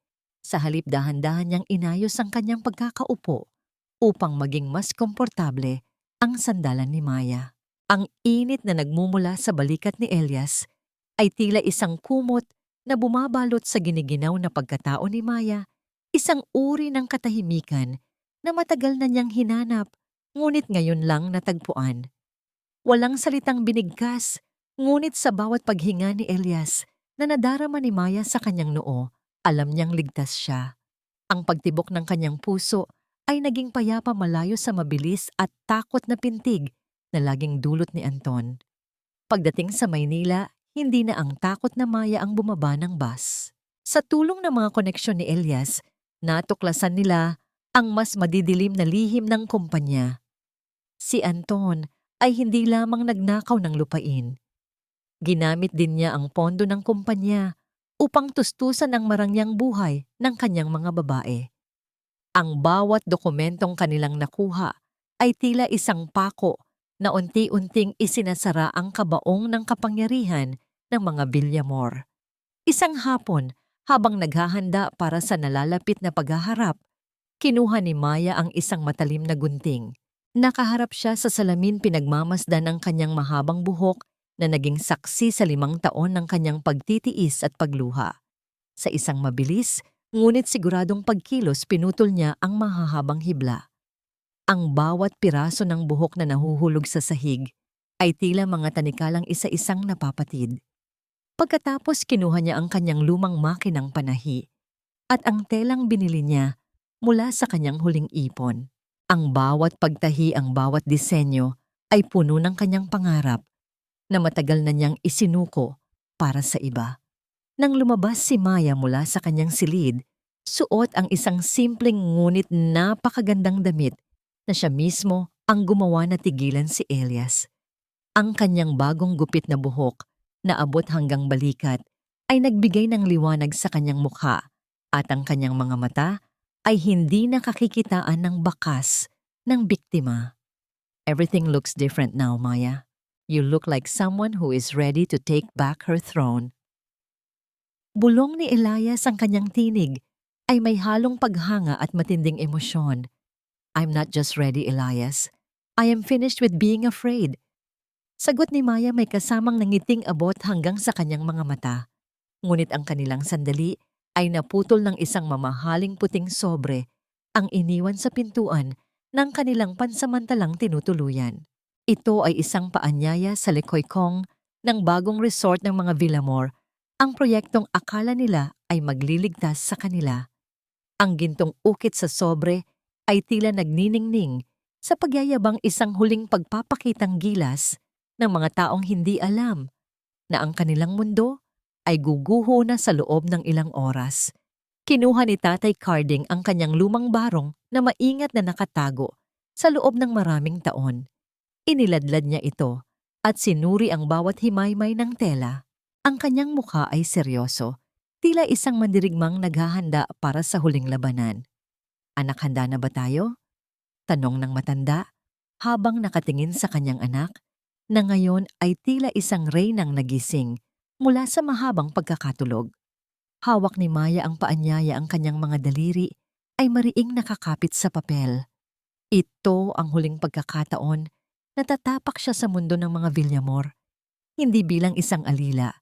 Sa halip dahan-dahan niyang inayos ang kanyang pagkakaupo upang maging mas komportable ang sandalan ni Maya. Ang init na nagmumula sa balikat ni Elias ay tila isang kumot na bumabalot sa giniginaw na pagkatao ni Maya, isang uri ng katahimikan na matagal na niyang hinanap, ngunit ngayon lang natagpuan. Walang salitang binigkas, ngunit sa bawat paghinga ni Elias, na nadarama ni Maya sa kanyang noo, alam niyang ligtas siya. Ang pagtibok ng kanyang puso ay naging payapa malayo sa mabilis at takot na pintig na laging dulot ni Anton. Pagdating sa Maynila, hindi na ang takot na Maya ang bumaba ng bus. Sa tulong ng mga koneksyon ni Elias, natuklasan nila ang mas madidilim na lihim ng kumpanya. Si Anton ay hindi lamang nagnakaw ng lupain. Ginamit din niya ang pondo ng kumpanya upang tustusan ang marangyang buhay ng kanyang mga babae. Ang bawat dokumentong kanilang nakuha ay tila isang pako na unti-unting isinasara ang kabaong ng kapangyarihan ng mga Villamor. Isang hapon, habang naghahanda para sa nalalapit na paghaharap, kinuha ni Maya ang isang matalim na gunting. Nakaharap siya sa salamin, pinagmamasdan ang kanyang mahabang buhok na naging saksi sa 5 taon ng kanyang pagtitiis at pagluha. Sa isang mabilis, ngunit siguradong pagkilos, pinutol niya ang mahahabang hibla. Ang bawat piraso ng buhok na nahuhulog sa sahig ay tila mga tanikalang isa-isang napapatid. Pagkatapos, kinuha niya ang kanyang lumang makinang panahi at ang telang binili niya mula sa kanyang huling ipon. Ang bawat pagtahi, ang bawat disenyo ay puno ng kanyang pangarap na matagal na niyang isinuko para sa iba. Nang lumabas si Maya mula sa kanyang silid, suot ang isang simpleng ngunit napakagandang damit na siya mismo ang gumawa na tigilan si Elias. Ang kanyang bagong gupit na buhok na abot hanggang balikat ay nagbigay ng liwanag sa kanyang mukha at ang kanyang mga mata ay hindi nakakikitaan ng bakas ng biktima. Everything looks different now, Maya. You look like someone who is ready to take back her throne. Bulong ni Elias, ang kanyang tinig ay may halong paghanga at matinding emosyon. I'm not just ready, Elias. I am finished with being afraid. Sagot ni Maya, may kasamang nangiting abot hanggang sa kanyang mga mata. Ngunit ang kanilang sandali ay naputol ng isang mamahaling puting sobre ang iniwan sa pintuan ng kanilang pansamantalang tinutuluyan. Ito ay isang paanyaya sa Lecoycong ng bagong resort ng mga Villamor, ang proyektong akala nila ay magliligtas sa kanila. Ang gintong ukit sa sobre ay tila nagniningning sa pagyayabang, isang huling pagpapakitang gilas ng mga taong hindi alam na ang kanilang mundo ay guguho na sa loob ng ilang oras. Kinuha ni Tatay Carding ang kanyang lumang barong na maingat na nakatago sa loob ng maraming taon. Iniladlad niya ito at sinuri ang bawat himaymay ng tela. Ang kanyang mukha ay seryoso, tila isang mandirigmang naghahanda para sa huling labanan. Anak, handa na ba tayo? Tanong ng matanda habang nakatingin sa kanyang anak na ngayon ay tila isang reynang nagising mula sa mahabang pagkakatulog. Hawak ni Maya ang paanyaya, ang kanyang mga daliri ay mariing nakakapit sa papel. Ito ang huling pagkakataon na tatapak siya sa mundo ng mga Villamor, hindi bilang isang alila,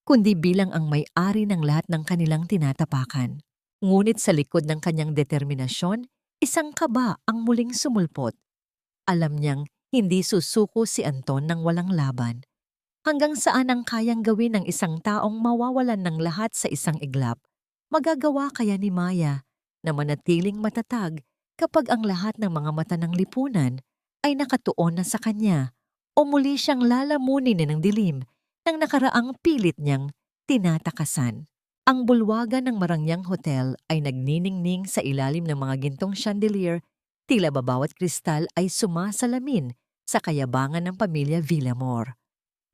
kundi bilang ang may-ari ng lahat ng kanilang tinatapakan. Ngunit sa likod ng kanyang determinasyon, isang kaba ang muling sumulpot. Alam niyang hindi susuko si Anton ng walang laban. Hanggang saan ang kayang gawin ng isang taong mawawalan ng lahat sa isang iglap? Magagawa kaya ni Maya na manatiling matatag kapag ang lahat ng mga mata ng lipunan ay nakatuon na sa kanya, o muli siyang lalamunin ng dilim ng nakaraang pilit niyang tinatakasan? Ang bulwagan ng marangyang hotel ay nagniningning sa ilalim ng mga gintong chandelier, tila babawat kristal ay sumasalamin sa kayabangan ng pamilya Villamor.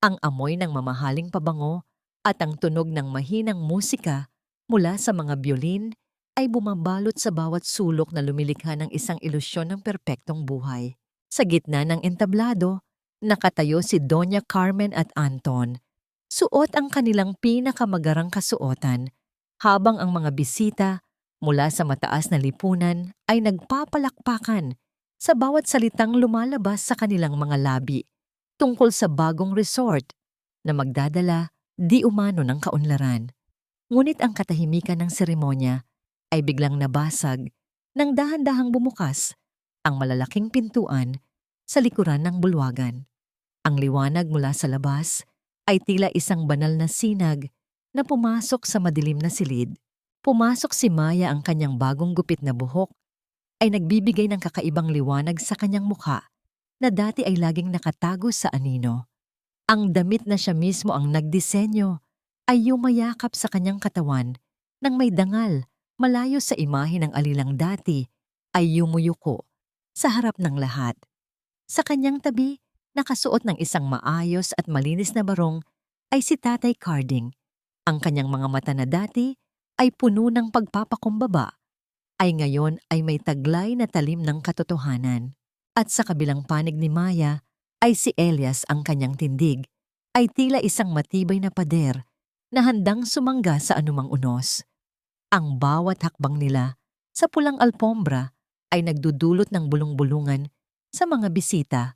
Ang amoy ng mamahaling pabango at ang tunog ng mahinang musika mula sa mga biolin ay bumabalot sa bawat sulok na lumilikha ng isang ilusyon ng perpektong buhay. Sa gitna ng entablado, nakatayo si Doña Carmen at Anton. Suot ang kanilang pinakamagarang kasuotan, habang ang mga bisita mula sa mataas na lipunan ay nagpapalakpakan sa bawat salitang lumalabas sa kanilang mga labi tungkol sa bagong resort na magdadala di umano ng kaunlaran. Ngunit ang katahimikan ng seremonya ay biglang nabasag nang dahan-dahang bumukas ang malalaking pintuan sa likuran ng bulwagan. Ang liwanag mula sa labas ay tila isang banal na sinag na pumasok sa madilim na silid. Pumasok si Maya, ang kanyang bagong gupit na buhok ay nagbibigay ng kakaibang liwanag sa kanyang mukha na dati ay laging nakatago sa anino. Ang damit na siya mismo ang nagdisenyo ay yumayakap sa kanyang katawan nang may dangal malayo sa imahe ng alilang dati ay yumuyuko sa harap ng lahat. Sa kanyang tabi, nakasuot ng isang maayos at malinis na barong ay si Tatay Carding. Ang kanyang mga mata na dati ay puno ng pagpapakumbaba ay ngayon ay may taglay na talim ng katotohanan. At sa kabilang panig ni Maya ay si Elias, ang kanyang tindig ay tila isang matibay na pader na handang sumangga sa anumang unos. Ang bawat hakbang nila sa pulang alpombra ay nagdudulot ng bulong-bulungan sa mga bisita.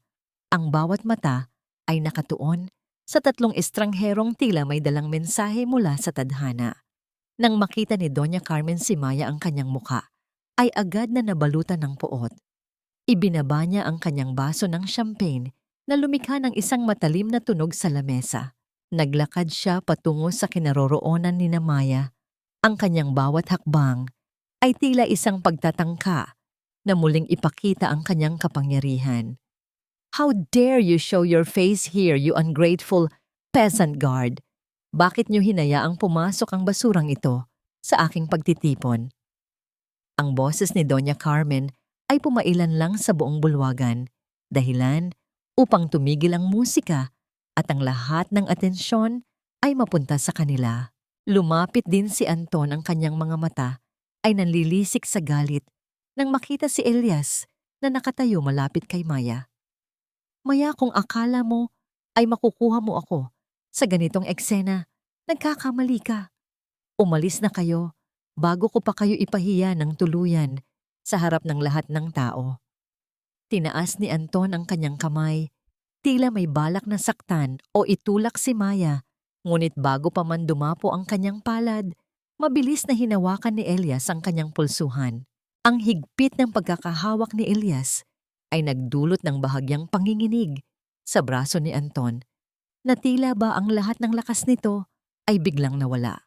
Ang bawat mata ay nakatuon sa tatlong estrangherong tila may dalang mensahe mula sa tadhana. Nang makita ni Doña Carmen si Maya ang kanyang muka, ay agad na nabalutan ng puot. Ibinaba niya ang kanyang baso ng champagne na lumikha ng isang matalim na tunog sa lamesa. Naglakad siya patungo sa kinaroroonan ni Maya. Ang kanyang bawat hakbang ay tila isang pagtatangka na muling ipakita ang kanyang kapangyarihan. "How dare you show your face here, you ungrateful peasant guard? Bakit niyo hinayaang pumasok ang basurang ito sa aking pagtitipon?" Ang boses ni Doña Carmen ay pumailan lang sa buong bulwagan, dahilan upang tumigil ang musika at ang lahat ng atensyon ay mapunta sa kanila. Lumapit din si Anton, ang kanyang mga mata ay nanlilisik sa galit nang makita si Elias na nakatayo malapit kay Maya. "Maya, kung akala mo ay makukuha mo ako sa ganitong eksena, nagkakamali ka. Umalis na kayo bago ko pa kayo ipahiya ng tuluyan sa harap ng lahat ng tao." Tinaas ni Anton ang kanyang kamay, tila may balak na saktan o itulak si Maya, ngunit bago pa man dumapo ang kanyang palad, mabilis na hinawakan ni Elias ang kanyang pulsuhan. Ang higpit ng pagkakahawak ni Elias ay nagdulot ng bahagyang panginginig sa braso ni Anton, na tila ba ang lahat ng lakas nito ay biglang nawala.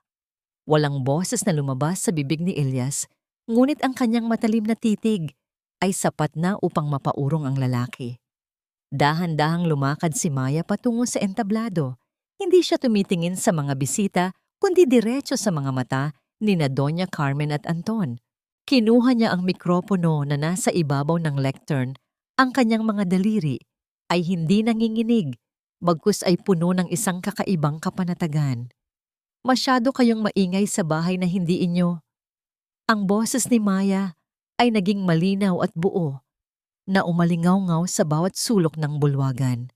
Walang boses na lumabas sa bibig ni Elias, ngunit ang kanyang matalim na titig ay sapat na upang mapaurong ang lalaki. Dahan-dahang lumakad si Maya patungo sa entablado. Hindi siya tumitingin sa mga bisita, kundi diretso sa mga mata ni Doña Carmen at Anton. Kinuha niya ang mikropono na nasa ibabaw ng lectern. Ang kanyang mga daliri ay hindi nanginginig, bagkus ay puno ng isang kakaibang kapanatagan. "Masyado kayong maingay sa bahay na hindi inyo." Ang boses ni Maya ay naging malinaw at buo, na umalingaw-ngaw sa bawat sulok ng bulwagan.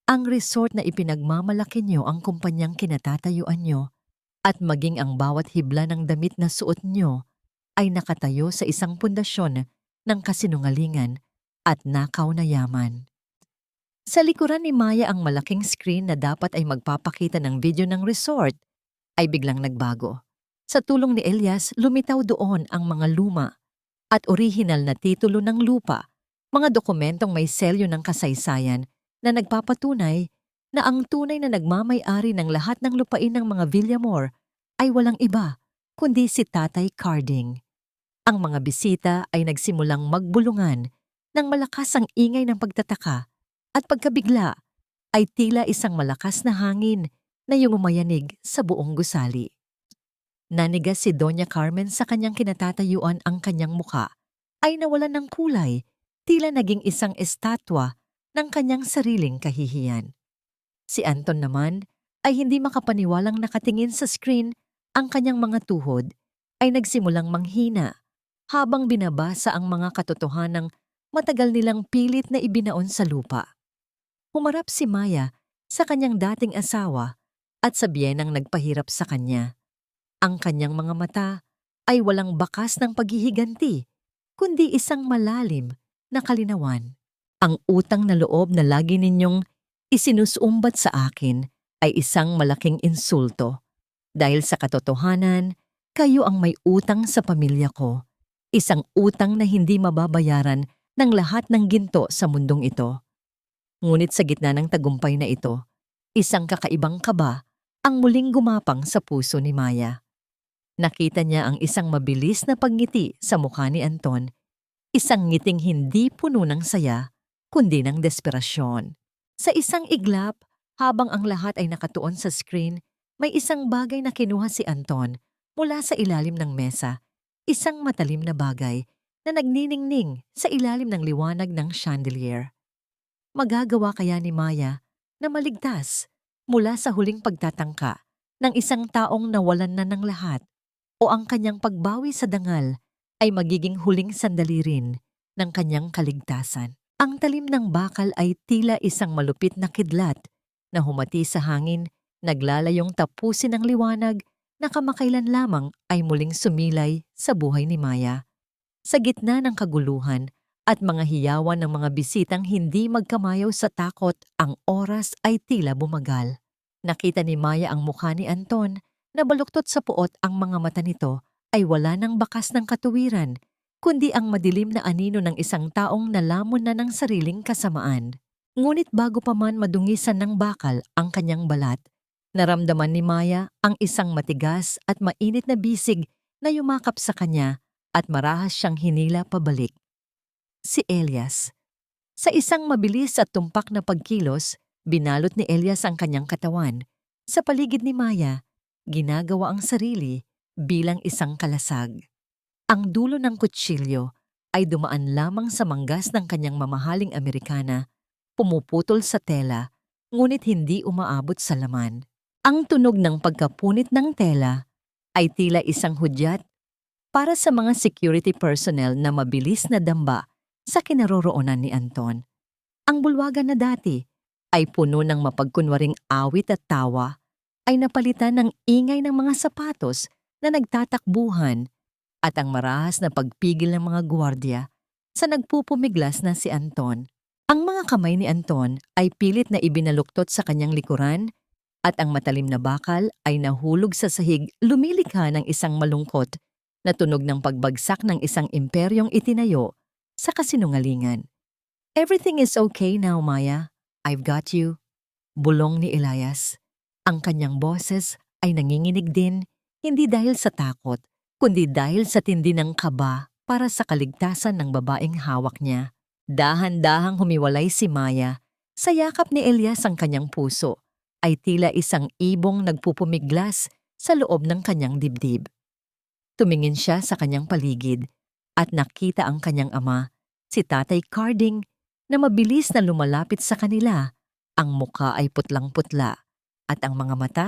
"Ang resort na ipinagmamalaki nyo ang kumpanyang kinatatayuan nyo at maging ang bawat hibla ng damit na suot nyo ay nakatayo sa isang pundasyon ng kasinungalingan at nakaw na yaman." Sa likuran ni Maya, ang malaking screen na dapat ay magpapakita ng video ng resort ay biglang nagbago. Sa tulong ni Elias, lumitaw doon ang mga luma at orihinal na titulo ng lupa, mga dokumentong may selyo ng kasaysayan na nagpapatunay na ang tunay na nagmamay-ari ng lahat ng lupain ng mga Villamor ay walang iba kundi si Tatay Carding. Ang mga bisita ay nagsimulang magbulungan nang malakas ang ingay ng pagtataka at pagkabigla ay tila isang malakas na hangin na yumumayanig sa buong gusali. Nanigas si Doña Carmen sa kanyang kinatatayuan, ang kanyang muka ay nawalan ng kulay, tila naging isang estatwa ng kanyang sariling kahihiyan. Si Anton naman ay hindi makapaniwalang nakatingin sa screen, ang kanyang mga tuhod ay nagsimulang manghina habang binabasa ang mga katotohanang matagal nilang pilit na ibinaon sa lupa. Humarap si Maya sa kanyang dating asawa at sa biyenang nagpahirap sa kanya. Ang kanyang mga mata ay walang bakas ng paghihiganti, kundi isang malalim na kalinawan. "Ang utang na loob na lagi ninyong isinusumbat sa akin ay isang malaking insulto. Dahil sa katotohanan, kayo ang may utang sa pamilya ko. Isang utang na hindi mababayaran ng lahat ng ginto sa mundong ito. Ngunit sa gitna ng tagumpay na ito, isang kakaibang kaba ang muling gumapang sa puso ni Maya. Nakita niya ang isang mabilis na pagngiti sa mukha ni Anton, isang ngiting hindi puno ng saya, kundi ng desperasyon. Sa isang iglap, habang ang lahat ay nakatuon sa screen, may isang bagay na kinuha si Anton mula sa ilalim ng mesa, isang matalim na bagay na nagniningning sa ilalim ng liwanag ng chandelier. Magagawa kaya ni Maya na maligtas mula sa huling pagtatangka ng isang taong nawalan na ng lahat, o ang kanyang pagbawi sa dangal ay magiging huling sandali rin ng kanyang kaligtasan? Ang talim ng bakal ay tila isang malupit na kidlat na humati sa hangin, naglalayong tapusin ang liwanag na kamakailan lamang ay muling sumilay sa buhay ni Maya. Sa gitna ng kaguluhan at mga hiyawan ng mga bisitang hindi magkamayaw sa takot, ang oras ay tila bumagal. Nakita ni Maya ang mukha ni Anton na baluktot sa puot, ang mga mata nito ay wala ng bakas ng katuwiran, kundi ang madilim na anino ng isang taong nalamon na ng sariling kasamaan. Ngunit bago pa man madungisan ng bakal ang kanyang balat, naramdaman ni Maya ang isang matigas at mainit na bisig na yumakap sa kanya at marahas siyang hinila pabalik. Si Elias. Sa isang mabilis at tumpak na pagkilos, binalot ni Elias ang kanyang katawan. Sa paligid ni Maya, ginagawa ang sarili bilang isang kalasag. Ang dulo ng kutsilyo ay dumaan lamang sa manggas ng kanyang mamahaling Amerikana, pumuputol sa tela, ngunit hindi umaabot sa laman. Ang tunog ng pagkapunit ng tela ay tila isang hudyat para sa mga security personnel na mabilis na damba sa kinaroroonan ni Anton. Ang bulwagan na dati ay puno ng mapagkunwaring awit at tawa, ay napalitan ng ingay ng mga sapatos na nagtatakbuhan at ang marahas na pagpigil ng mga gwardiya sa nagpupumiglas na si Anton. Ang mga kamay ni Anton ay pilit na ibinaluktot sa kanyang likuran at ang matalim na bakal ay nahulog sa sahig, lumilikha ng isang malungkot na tunog ng pagbagsak ng isang imperyong itinayo sa kasinungalingan. "Everything is okay now, Maya. I've got you," bulong ni Elias. Ang kanyang boses ay nanginginig din, hindi dahil sa takot, kundi dahil sa tindi ng kaba para sa kaligtasan ng babaeng hawak niya. Dahan-dahang humiwalay si Maya. Sa yakap ni Elias, ang kanyang puso ay tila isang ibong nagpupumiglas sa loob ng kanyang dibdib. Tumingin siya sa kanyang paligid at nakita ang kanyang ama, si Tatay Carding, na mabilis na lumalapit sa kanila. Ang muka ay putlang-putla at ang mga mata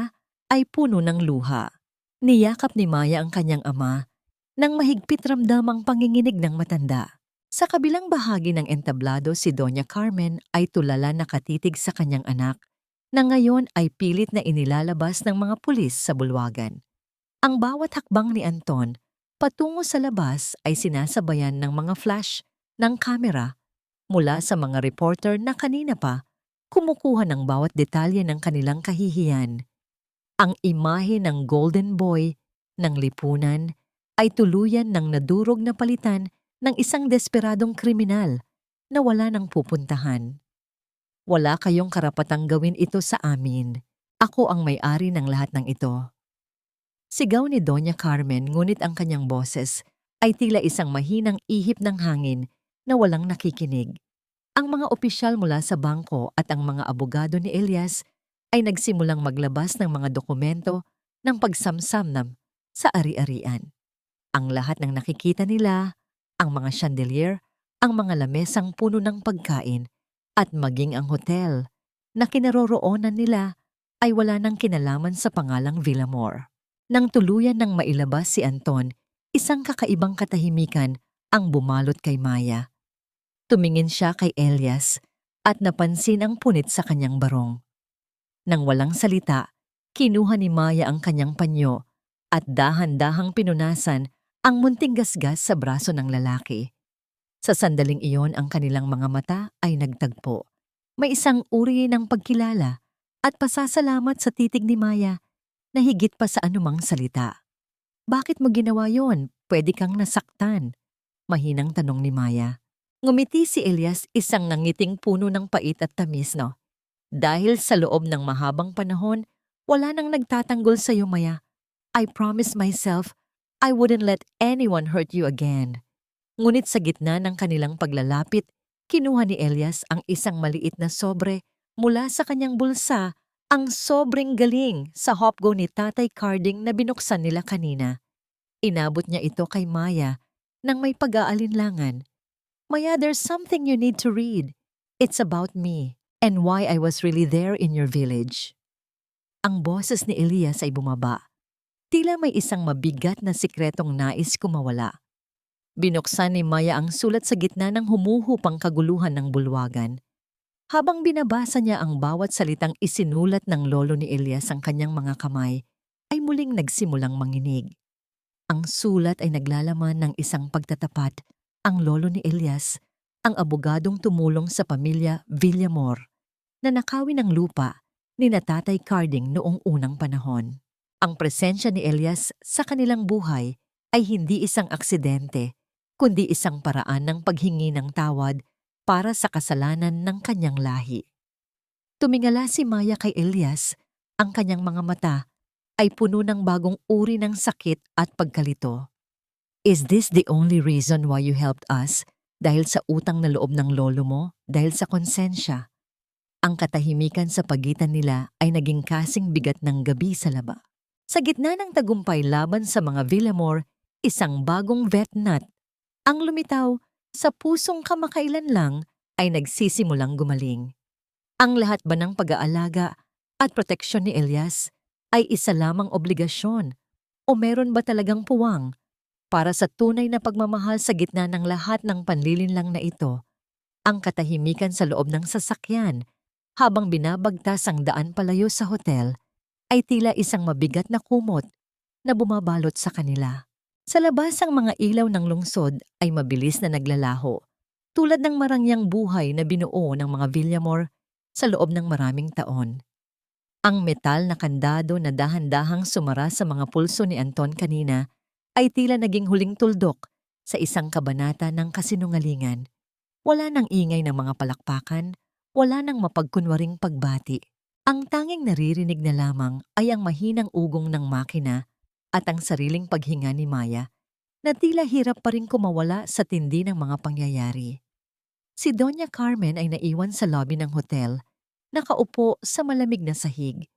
ay puno ng luha. Niyakap ni Maya ang kanyang ama nang mahigpit ramdam ang panginginig ng matanda. Sa kabilang bahagi ng entablado, si Doña Carmen ay tulala nakatitig sa kanyang anak na ngayon ay pilit na inilalabas ng mga pulis sa bulwagan. Ang bawat hakbang ni Anton patungo sa labas ay sinasabayan ng mga flash ng kamera mula sa mga reporter na kanina pa kumukuha ng bawat detalye ng kanilang kahihiyan. Ang imahe ng Golden Boy ng lipunan ay tuluyan ng nadurog na palitan ng isang desperadong kriminal na wala nang pupuntahan. "Wala kayong karapatang gawin ito sa amin. Ako ang may-ari ng lahat ng ito." Sigaw ni Doña Carmen, ngunit ang kanyang boses ay tila isang mahinang ihip ng hangin na walang nakikinig. Ang mga opisyal mula sa bangko at ang mga abogado ni Elias ay nagsimulang maglabas ng mga dokumento ng pagsamsamnam sa ari-arian. Ang lahat ng nakikita nila, ang mga chandelier, ang mga lamesang puno ng pagkain, at maging ang hotel na kinaroroonan nila ay wala nang kinalaman sa pangalang Villamor. Nang tuluyan ng mailabas si Anton, isang kakaibang katahimikan ang bumalot kay Maya. Tumingin siya kay Elias at napansin ang punit sa kanyang barong. Nang walang salita, kinuha ni Maya ang kanyang panyo at dahan-dahang pinunasan ang munting gasgas sa braso ng lalaki. Sa sandaling iyon, ang kanilang mga mata ay nagtagpo. May isang uri ng pagkilala at pasasalamat sa titig ni Maya na higit pa sa anumang salita. "Bakit mo ginawa yon? Pwede kang nasaktan," mahinang tanong ni Maya. Ngumiti si Elias, isang nangiting puno ng pait at tamis, no? Dahil sa loob ng mahabang panahon, Wala nang nagtatanggol sa'yo, Maya. I promised myself I wouldn't let anyone hurt you again. Ngunit sa gitna ng kanilang paglalapit, kinuha ni Elias ang isang maliit na sobre mula sa kanyang bulsa, ang sobrang galing sa hopgo ni Tatay Carding na binuksan nila kanina. Inabot niya ito kay Maya nang may pag-aalinlangan. Maya, there's something you need to read. It's about me and why I was really there in your village. Ang boses ni Elias ay bumaba. Tila may isang mabigat na sikretong nais kumawala. Binuksan ni Maya ang sulat sa gitna ng humuhupang kaguluhan ng bulwagan. Habang binabasa niya ang bawat salitang isinulat ng lolo ni Elias ang kanyang mga kamay, ay muling nagsimulang manginig. Ang sulat ay naglalaman ng isang pagtatapat. Ang lolo ni Elias, ang abogadong tumulong sa pamilya Villamor, na nakawin ng lupa ni Tatay Carding noong unang panahon. Ang presensya ni Elias sa kanilang buhay ay hindi isang aksidente, kundi isang paraan ng paghingi ng tawad para sa kasalanan ng kanyang lahi. Tumingala si Maya kay Elias, ang kanyang mga mata ay puno ng bagong uri ng sakit at pagkalito. Is this the only reason why you helped us? Dahil sa utang na loob ng lolo mo? Dahil sa konsensya? Ang katahimikan sa pagitan nila ay naging kasing bigat ng gabi sa laba. Sa gitna ng tagumpay laban sa mga Villamor, isang bagong vetnat ang lumitaw sa pusong kamakailan lang ay nagsisimulang gumaling. Ang lahat ba ng pag-aalaga at proteksyon ni Elias ay isa lamang obligasyon o meron ba talagang puwang para sa tunay na pagmamahal sa gitna ng lahat ng panlilinlang na ito? Ang katahimikan sa loob ng sasakyan habang binabagtas ang daan palayo sa hotel ay tila isang mabigat na kumot na bumabalot sa kanila. Sa labas ang mga ilaw ng lungsod ay mabilis na naglalaho, tulad ng marangyang buhay na binuo ng mga Villamor sa loob ng maraming taon. Ang metal na kandado na dahan-dahang sumara sa mga pulso ni Anton kanina ay tila naging huling tuldok sa isang kabanata ng kasinungalingan. Wala nang ingay ng mga palakpakan, wala nang mapagkunwaring pagbati. Ang tanging naririnig na lamang ay ang mahinang ugong ng makina at ang sariling paghinga ni Maya na tila hirap pa rin kumawala sa tindi ng mga pangyayari. Si Doña Carmen ay naiwan sa lobby ng hotel, nakaupo sa malamig na sahig,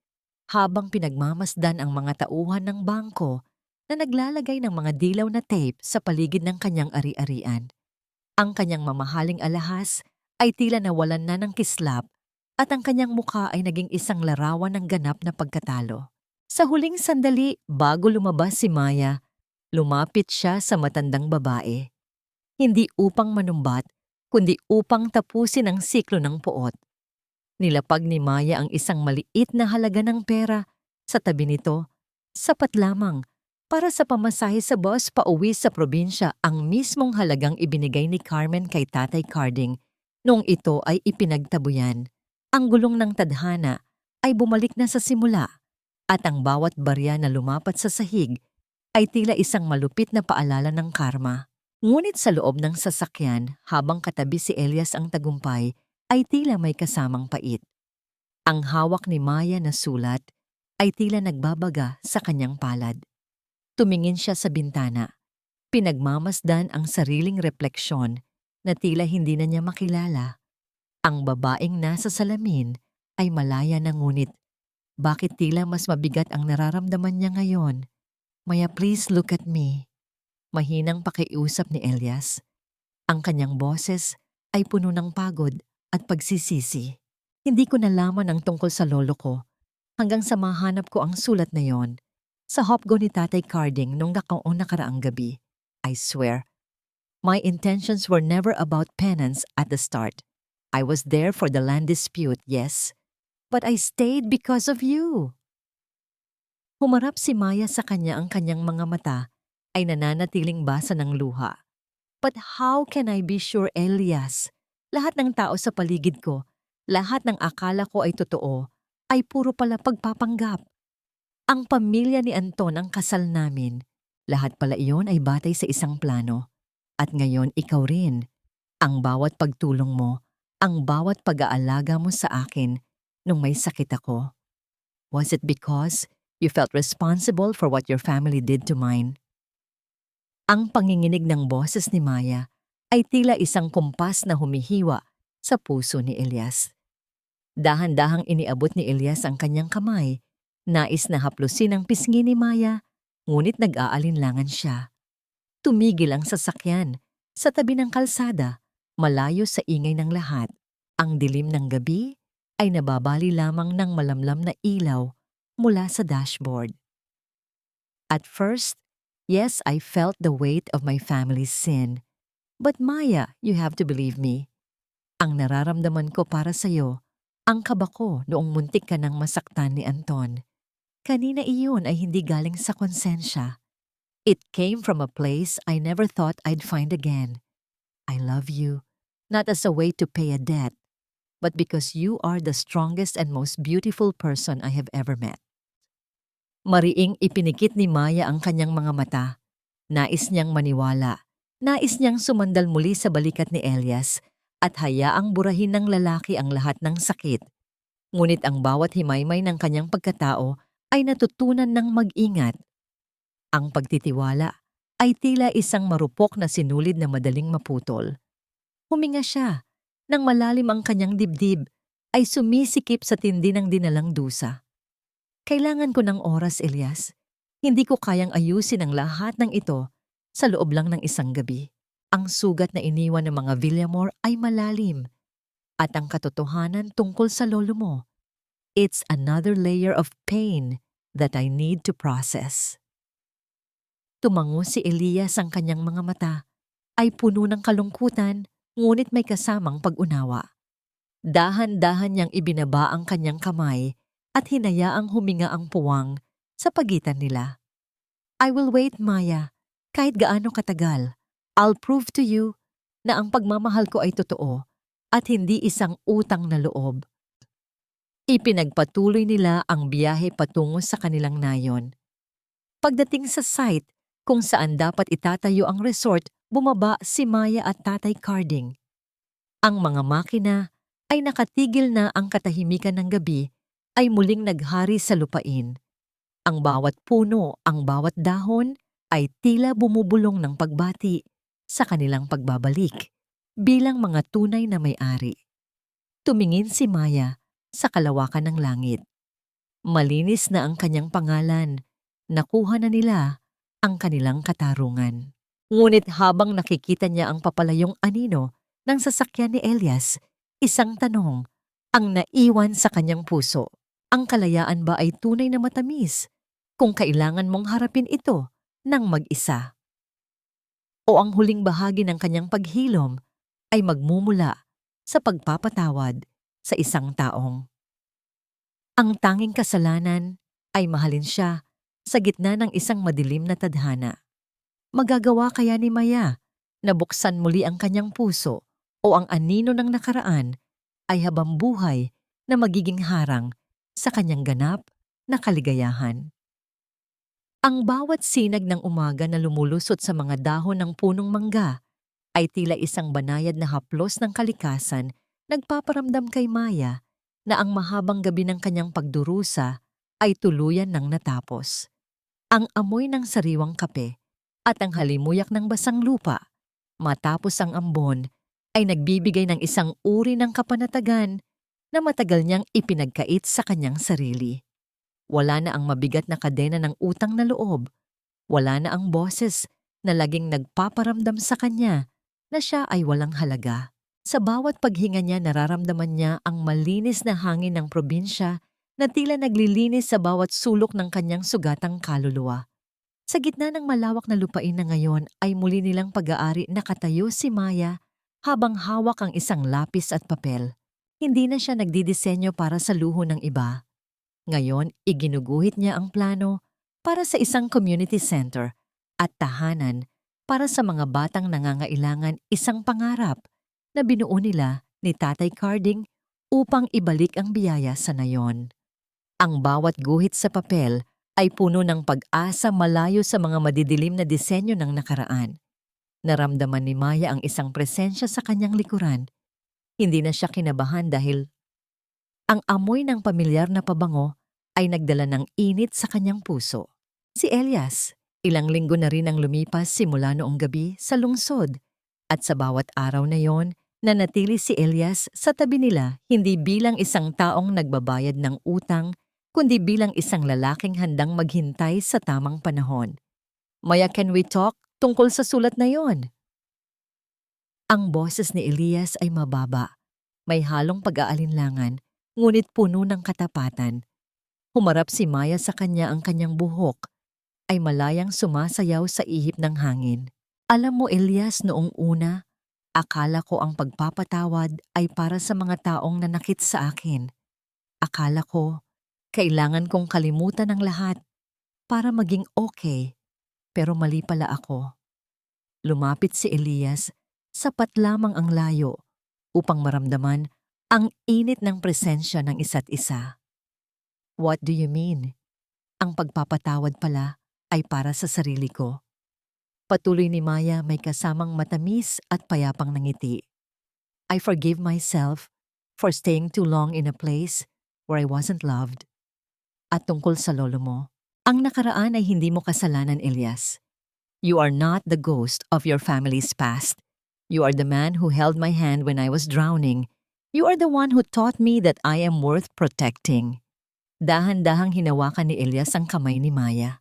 habang pinagmamasdan ang mga tauhan ng bangko na naglalagay ng mga dilaw na tape sa paligid ng kanyang ari-arian. Ang kanyang mamahaling alahas ay tila nawalan na ng kislap at ang kanyang mukha ay naging isang larawan ng ganap na pagkatalo. Sa huling sandali, bago lumabas si Maya, lumapit siya sa matandang babae. Hindi upang manumbat, kundi upang tapusin ang siklo ng puot. Nilapag ni Maya ang isang maliit na halaga ng pera. Sa tabi nito, sapat lamang para sa pamasahe sa bus pauwi sa probinsya, ang mismong halagang ibinigay ni Carmen kay Tatay Carding noong ito ay ipinagtabuyan. Ang gulong ng tadhana ay bumalik na sa simula at ang bawat barya na lumapat sa sahig ay tila isang malupit na paalala ng karma. Ngunit sa loob ng sasakyan, habang katabi si Elias ang tagumpay, ay tila may kasamang pait. Ang hawak ni Maya na sulat ay tila nagbabaga sa kanyang palad. Tumingin siya sa bintana. Pinagmamasdan ang sariling refleksyon na tila hindi na niya makilala. Ang babaeng nasa salamin ay malaya na, ngunit bakit tila mas mabigat ang nararamdaman niya ngayon? Maya, please look at me. Mahinang pakiusap ni Elias. Ang kanyang boses ay puno ng pagod at pagsisisi. Hindi ko nalaman ang tungkol sa lolo ko hanggang sa mahanap ko ang sulat na yon sa hopgo ni Tatay Carding nung nakaraang gabi. I swear, my intentions were never about penance at the start. I was there for the land dispute, yes, but I stayed because of you. Humarap si Maya sa kanya, ang kanyang mga mata ay nananatiling basa ng luha. But how can I be sure, Elias? Lahat ng tao sa paligid ko, lahat ng akala ko ay totoo, ay puro pala pagpapanggap. Ang pamilya ni Anton ang kasal namin. Lahat pala iyon ay batay sa isang plano. At ngayon ikaw rin. Ang bawat pagtulong mo, ang bawat pag-aalaga mo sa akin nung may sakit ako. Was it because you felt responsible for what your family did to mine? Ang panginginig ng boses ni Maya ay tila isang kumpas na humihiwa sa puso ni Elias. Dahan-dahang iniabot ni Elias ang kanyang kamay, nais na haplusin ang pisngi ni Maya, ngunit nag-aalinlangan siya. Tumigil ang sasakyan sa tabi ng kalsada, malayo sa ingay ng lahat. Ang dilim ng gabi ay nababali lamang ng malamlam na ilaw mula sa dashboard. At first, yes, I felt the weight of my family's sin. But Maya, you have to believe me. Ang nararamdaman ko para sa'yo, ang kaba ko noong muntik ka nang masaktan ni Anton. Kanina iyon ay hindi galing sa konsensya. It came from a place I never thought I'd find again. I love you, not as a way to pay a debt, but because you are the strongest and most beautiful person I have ever met. Mariing ipinikit ni Maya ang kanyang mga mata. Nais niyang maniwala. Nais niyang sumandal muli sa balikat ni Elias at hayaang burahin ng lalaki ang lahat ng sakit. Ngunit ang bawat himaymay ng kanyang pagkatao ay natutunan ng mag-ingat. Ang pagtitiwala ay tila isang marupok na sinulid na madaling maputol. Huminga siya. Nang malalim ang kanyang dibdib, ay sumisikip sa tindi ng dinalang dusa. Kailangan ko ng oras, Elias. Hindi ko kayang ayusin ang lahat ng ito sa loob lang ng isang gabi. Ang sugat na iniwan ng mga Villamor ay malalim. At ang katotohanan tungkol sa lolo mo, it's another layer of pain that I need to process. Tumango si Elias, ang kanyang mga mata ay puno ng kalungkutan, ngunit may kasamang pag-unawa. Dahan-dahan niyang ibinaba ang kanyang kamay at hinayaang huminga ang puwang sa pagitan nila. I will wait, Maya, kahit gaano katagal. I'll prove to you na ang pagmamahal ko ay totoo at hindi isang utang na loob. Ipinagpatuloy nila ang biyahe patungo sa kanilang nayon. Pagdating sa site kung saan dapat itatayo ang resort, bumaba si Maya at Tatay Carding. Ang mga makina ay nakatigil na, ang katahimikan ng gabi ay muling naghari sa lupain. Ang bawat puno, ang bawat dahon ay tila bumubulong ng pagbati sa kanilang pagbabalik bilang mga tunay na may-ari. Tumingin si Maya sa kalawakan ng langit. Malinis na ang kanyang pangalan. Nakuha na nila ang kanilang katarungan. Ngunit habang nakikita niya ang papalayong anino ng sasakyan ni Elias, isang tanong ang naiwan sa kanyang puso. Ang kalayaan ba ay tunay na matamis kung kailangan mong harapin ito ng mag-isa? O ang huling bahagi ng kanyang paghilom ay magmumula sa pagpapatawad sa isang taong ang tanging kasalanan ay mahalin siya sa gitna ng isang madilim na tadhana? Magagawa kaya ni Maya na buksan muli ang kanyang puso o ang anino ng nakaraan ay habang buhay na magiging harang sa kanyang ganap na kaligayahan? Ang bawat sinag ng umaga na lumulusot sa mga dahon ng punong mangga ay tila isang banayad na haplos ng kalikasan, nagpaparamdam kay Maya na ang mahabang gabi ng kanyang pagdurusa ay tuluyan ng natapos. Ang amoy ng sariwang kape at ang halimuyak ng basang lupa matapos ang ambon ay nagbibigay ng isang uri ng kapanatagan na matagal niyang ipinagkait sa kanyang sarili. Wala na ang mabigat na kadena ng utang na loob. Wala na ang boses na laging nagpaparamdam sa kanya na siya ay walang halaga. Sa bawat paghinga niya, nararamdaman niya ang malinis na hangin ng probinsya na tila naglilinis sa bawat sulok ng kanyang sugatang kaluluwa. Sa gitna ng malawak na lupain na ngayon ay muli nilang pag-aari nakatayo si Maya habang hawak ang isang lapis at papel. Hindi na siya nagdidisenyo para sa luho ng iba. Ngayon, iginuguhit niya ang plano para sa isang community center at tahanan para sa mga batang nangangailangan, isang pangarap na binuo nila ni Tatay Carding upang ibalik ang biyaya sa nayon. Ang bawat guhit sa papel ay puno ng pag-asa malayo sa mga madidilim na disenyo ng nakaraan. Naramdaman ni Maya ang isang presensya sa kanyang likuran. Hindi na siya kinabahan dahil ang amoy ng pamilyar na pabango ay nagdala ng init sa kanyang puso. Si Elias, ilang linggo na rin ang lumipas simula noong gabi sa lungsod. At sa bawat araw na yon, nanatili si Elias sa tabi nila hindi bilang isang taong nagbabayad ng utang, kundi bilang isang lalaking handang maghintay sa tamang panahon. Maya, can we talk tungkol sa sulat na yon? Ang boses ni Elias ay mababa, may halong pag-aalinlangan, ngunit puno ng katapatan. Humarap si Maya sa kanya, ang kanyang buhok ay malayang sumasayaw sa ihip ng hangin. Alam mo, Elias, noong una, akala ko ang pagpapatawad ay para sa mga taong nanakit sa akin. Akala ko, kailangan kong kalimutan ang lahat para maging okay, pero mali pala ako. Lumapit si Elias, sapat lamang ang layo upang maramdaman ang init ng presensya ng isa't isa. What do you mean? Ang pagpapatawad pala ay para sa sarili ko. Patuloy ni Maya, may kasamang matamis at payapang ngiti. I forgive myself for staying too long in a place where I wasn't loved. At tungkol sa lolo mo, ang nakaraan ay hindi mo kasalanan, Elias. You are not the ghost of your family's past. You are the man who held my hand when I was drowning. You are the one who taught me that I am worth protecting. Dahan-dahang hinawakan ni Elias ang kamay ni Maya.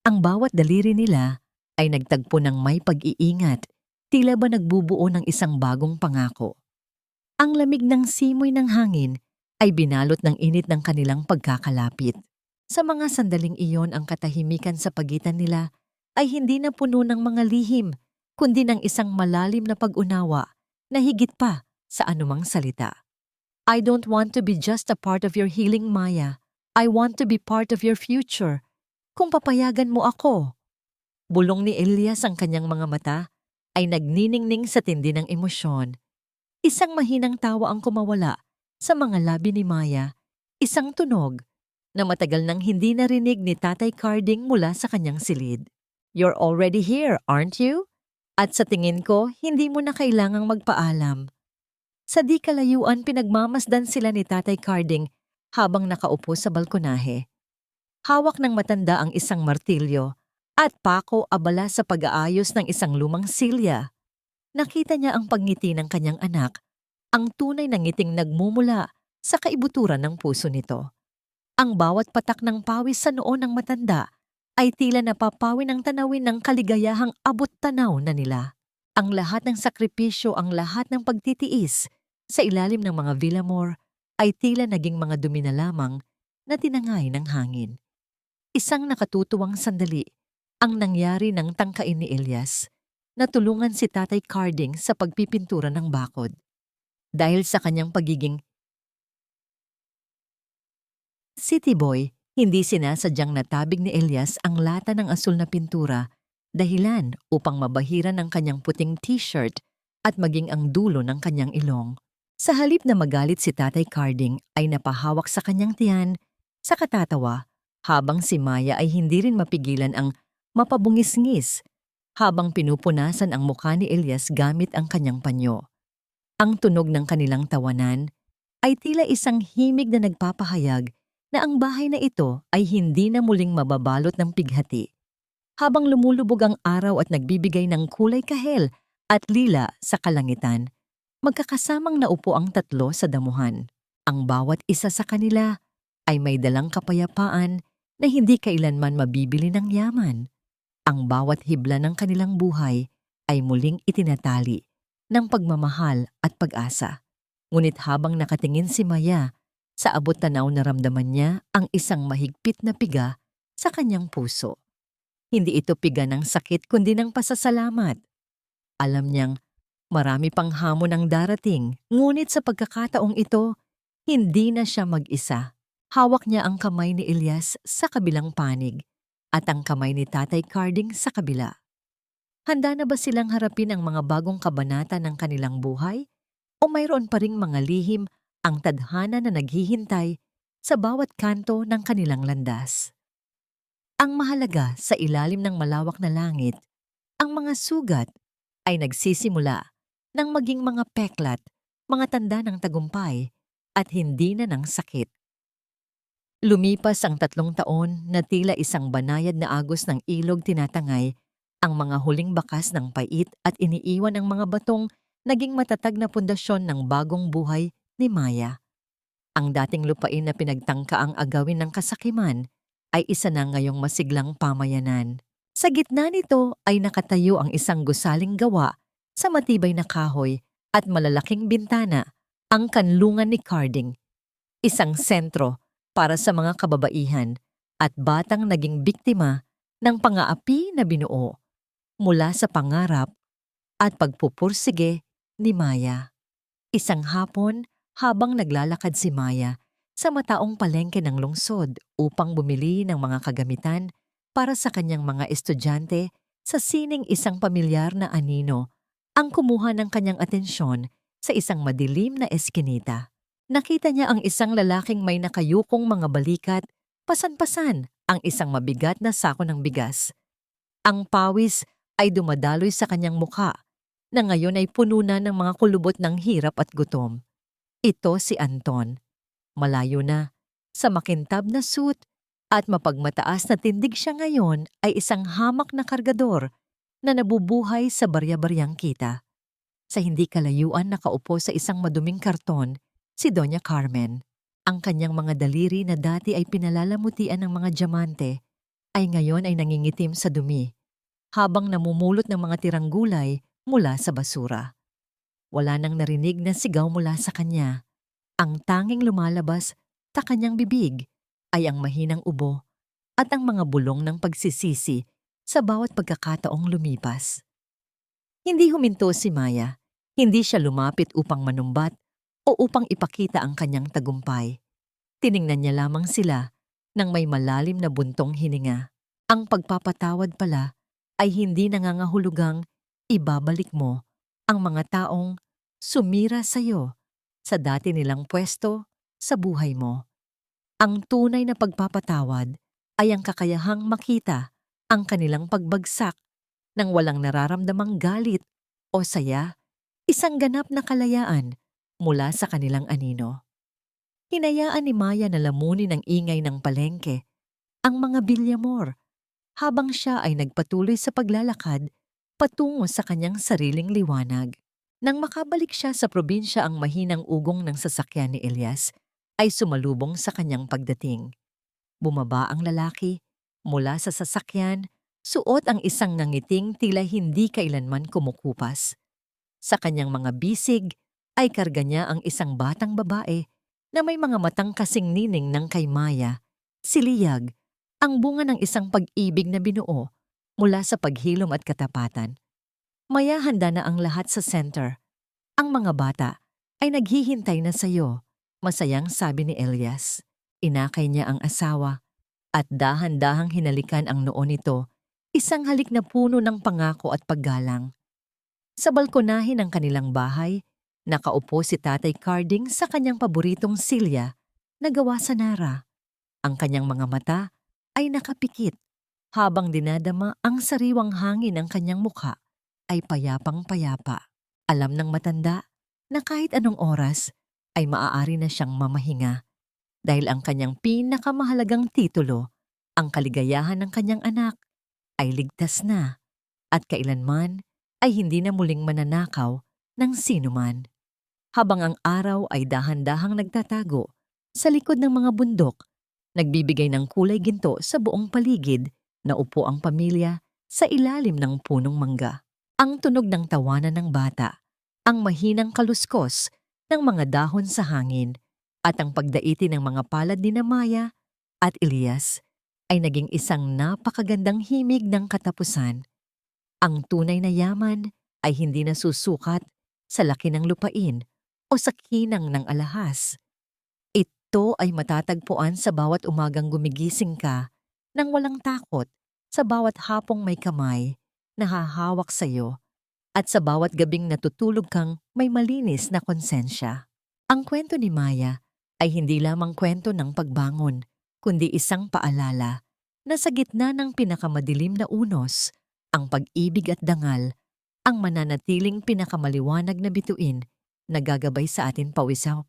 Ang bawat daliri nila ay nagtagpo ng may pag-iingat, tila ba nagbubuo ng isang bagong pangako. Ang lamig ng simoy ng hangin ay binalot ng init ng kanilang pagkakalapit. Sa mga sandaling iyon, ang katahimikan sa pagitan nila ay hindi na puno ng mga lihim, kundi ng isang malalim na pag-unawa na higit pa sa anumang salita. I don't want to be just a part of your healing, Maya. I want to be part of your future. Kung papayagan mo ako. Bulong ni Elias, ang kanyang mga mata ay nagniningning sa tindi ng emosyon. Isang mahinang tawa ang kumawala sa mga labi ni Maya, isang tunog na matagal nang hindi narinig ni Tatay Carding mula sa kanyang silid. You're already here, aren't you? At sa tingin ko, hindi mo na kailangang magpaalam. Sa di kalayuan, pinagmamasdan sila ni Tatay Carding habang nakaupo sa balkonahe. Hawak ng matanda ang isang martilyo at pako abala sa pag-aayos ng isang lumang silya. Nakita niya ang pagngiti ng kanyang anak, ang tunay na ngiting nagmumula sa kaibuturan ng puso nito. Ang bawat patak ng pawis sa noo ng matanda ay tila napapawi ng tanawin ng kaligayahang abot-tanaw na nila. Ang lahat ng sakripisyo, ang lahat ng pagtitiis sa ilalim ng mga Villamor ay tila naging mga dumi na lamang na tinangay ng hangin. Isang nakatutuwang sandali ang nangyari ng tangkain ni Elias na tulungan si Tatay Carding sa pagpipintura ng bakod. Dahil sa kanyang pagiging city boy, hindi sinasadyang natabig ni Elias ang lata ng asul na pintura, dahilan upang mabahiran ang kanyang puting t-shirt at maging ang dulo ng kanyang ilong. Sa halip na magalit si Tatay Carding ay napahawak sa kanyang tiyan sa katatawa, habang si Maya ay hindi rin mapigilan ang mapabungis-ngis habang pinupunasan ang mukha ni Elias gamit ang kanyang panyo. Ang tunog ng kanilang tawanan ay tila isang himig na nagpapahayag na ang bahay na ito ay hindi na muling mababalot ng pighati. Habang lumulubog ang araw at nagbibigay ng kulay kahel at lila sa kalangitan, magkakasamang naupo ang tatlo sa damuhan. Ang bawat isa sa kanila ay may dalang kapayapaan na hindi kailanman mabibili ng yaman. Ang bawat hibla ng kanilang buhay ay muling itinatali ng pagmamahal at pag-asa. Ngunit habang nakatingin si Maya, sa abot-tanaw naramdaman niya ang isang mahigpit na piga sa kanyang puso. Hindi ito piga ng sakit kundi ng pasasalamat. Alam niyang marami pang hamon ang darating, ngunit sa pagkakataong ito, hindi na siya mag-isa. Hawak niya ang kamay ni Elias sa kabilang panig at ang kamay ni Tatay Carding sa kabila. Handa na ba silang harapin ang mga bagong kabanata ng kanilang buhay? O mayroon pa ring mga lihim ang tadhana na naghihintay sa bawat kanto ng kanilang landas? Ang mahalaga, sa ilalim ng malawak na langit, ang mga sugat ay nagsisimula ng maging mga peklat, mga tanda ng tagumpay at hindi na ng sakit. Lumipas ang 3 taon na tila isang banayad na agos ng ilog tinatangay ang mga huling bakas ng pait at iniiwan ang mga batong naging matatag na pundasyon ng bagong buhay ni Maya. Ang dating lupain na pinagtangkaang agawin ng kasakiman ay isa na ngayong masiglang pamayanan. Sa gitna nito ay nakatayo ang isang gusaling gawa sa matibay na kahoy at malalaking bintana, ang kanlungan ni Carding, isang sentro para sa mga kababaihan at batang naging biktima ng pang-aapi na binuo mula sa pangarap at pagpupursige ni Maya. Isang hapon, habang naglalakad si Maya sa mataong palengke ng lungsod upang bumili ng mga kagamitan para sa kanyang mga estudyante, sa sining isang pamilyar na anino ang kumuha ng kanyang atensyon sa isang madilim na eskinita. Nakita niya ang isang lalaking may nakayukong mga balikat, pasan-pasan ang isang mabigat na sako ng bigas. Ang pawis ay dumadaloy sa kanyang mukha na ngayon ay puno na ng mga kulubot ng hirap at gutom. Ito si Anton. Malayo na, sa makintab na suit at mapagmataas na tindig siya ngayon ay isang hamak na kargador na nabubuhay sa barya-baryang kita. Sa hindi kalayuan nakaupo sa isang maduming karton, si Doña Carmen. Ang kanyang mga daliri na dati ay pinalalamutian ng mga diamante ay ngayon ay nangingitim sa dumi, habang namumulot ng mga tirang gulay mula sa basura. Wala nang narinig na sigaw mula sa kanya. Ang tanging lumalabas sa kanyang bibig ay ang mahinang ubo at ang mga bulong ng pagsisisi sa bawat pagkakataong lumipas. Hindi huminto si Maya. Hindi siya lumapit upang manumbat o upang ipakita ang kanyang tagumpay. Tiningnan niya lamang sila nang may malalim na buntong hininga. Ang pagpapatawad pala ay hindi nangangahulugang ibabalik mo ang mga taong sumira sa iyo sa dati nilang pwesto sa buhay mo. Ang tunay na pagpapatawad ay ang kakayahang makita ang kanilang pagbagsak nang walang nararamdamang galit o saya, isang ganap na kalayaan mula sa kanilang anino. Hinayaan ni Maya na lamunin ang ingay ng palengke, ang mga bilyamor, habang siya ay nagpatuloy sa paglalakad patungo sa kanyang sariling liwanag. Nang makabalik siya sa probinsya, ang mahinang ugong ng sasakyan ni Elias ay sumalubong sa kanyang pagdating. Bumaba ang lalaki mula sa sasakyan, suot ang isang nangiting tila hindi kailanman kumukupas. Sa kanyang mga bisig ay karga niya ang isang batang babae na may mga matang kasing nining ng kay Maya, si Liyag, ang bunga ng isang pag-ibig na binuo mula sa paghilom at katapatan. Maya, handa na ang lahat sa center. Ang mga bata ay naghihintay na sa iyo, masayang sabi ni Elias. Inakay niya ang asawa at dahan-dahang hinalikan ang noo nito, isang halik na puno ng pangako at paggalang. Sa balkonahe ng kanilang bahay, nakaupo si Tatay Carding sa kanyang paboritong silya na gawa sa nara. Ang kanyang mga mata ay nakapikit habang dinadama ang sariwang hangin ng kanyang mukha ay payapang-payapa. Alam ng matanda na kahit anong oras ay maaari na siyang mamahinga dahil ang kanyang pinakamahalagang titulo, ang kaligayahan ng kanyang anak, ay ligtas na at kailanman ay hindi na muling mananakaw ng sinuman. Habang ang araw ay dahan-dahang nagtatago sa likod ng mga bundok, nagbibigay ng kulay ginto sa buong paligid, naupo ang pamilya sa ilalim ng punong mangga. Ang tunog ng tawanan ng bata, ang mahinang kaluskos ng mga dahon sa hangin, at ang pagdaiti ng mga palad ni Maya at Elias ay naging isang napakagandang himig ng katapusan. Ang tunay na yaman ay hindi nasusukat sa laki ng lupain o sa kinang ng alahas. Ito ay matatagpuan sa bawat umagang gumigising ka nang walang takot, sa bawat hapong may kamay na hahawak sa iyo, at sa bawat gabing natutulog kang may malinis na konsensya. Ang kwento ni Maya ay hindi lamang kwento ng pagbangon, kundi isang paalala na sa gitna ng pinakamadilim na unos, ang pag-ibig at dangal, ang mananatiling pinakamaliwanag na bituin na gagabay sa atin pawisaw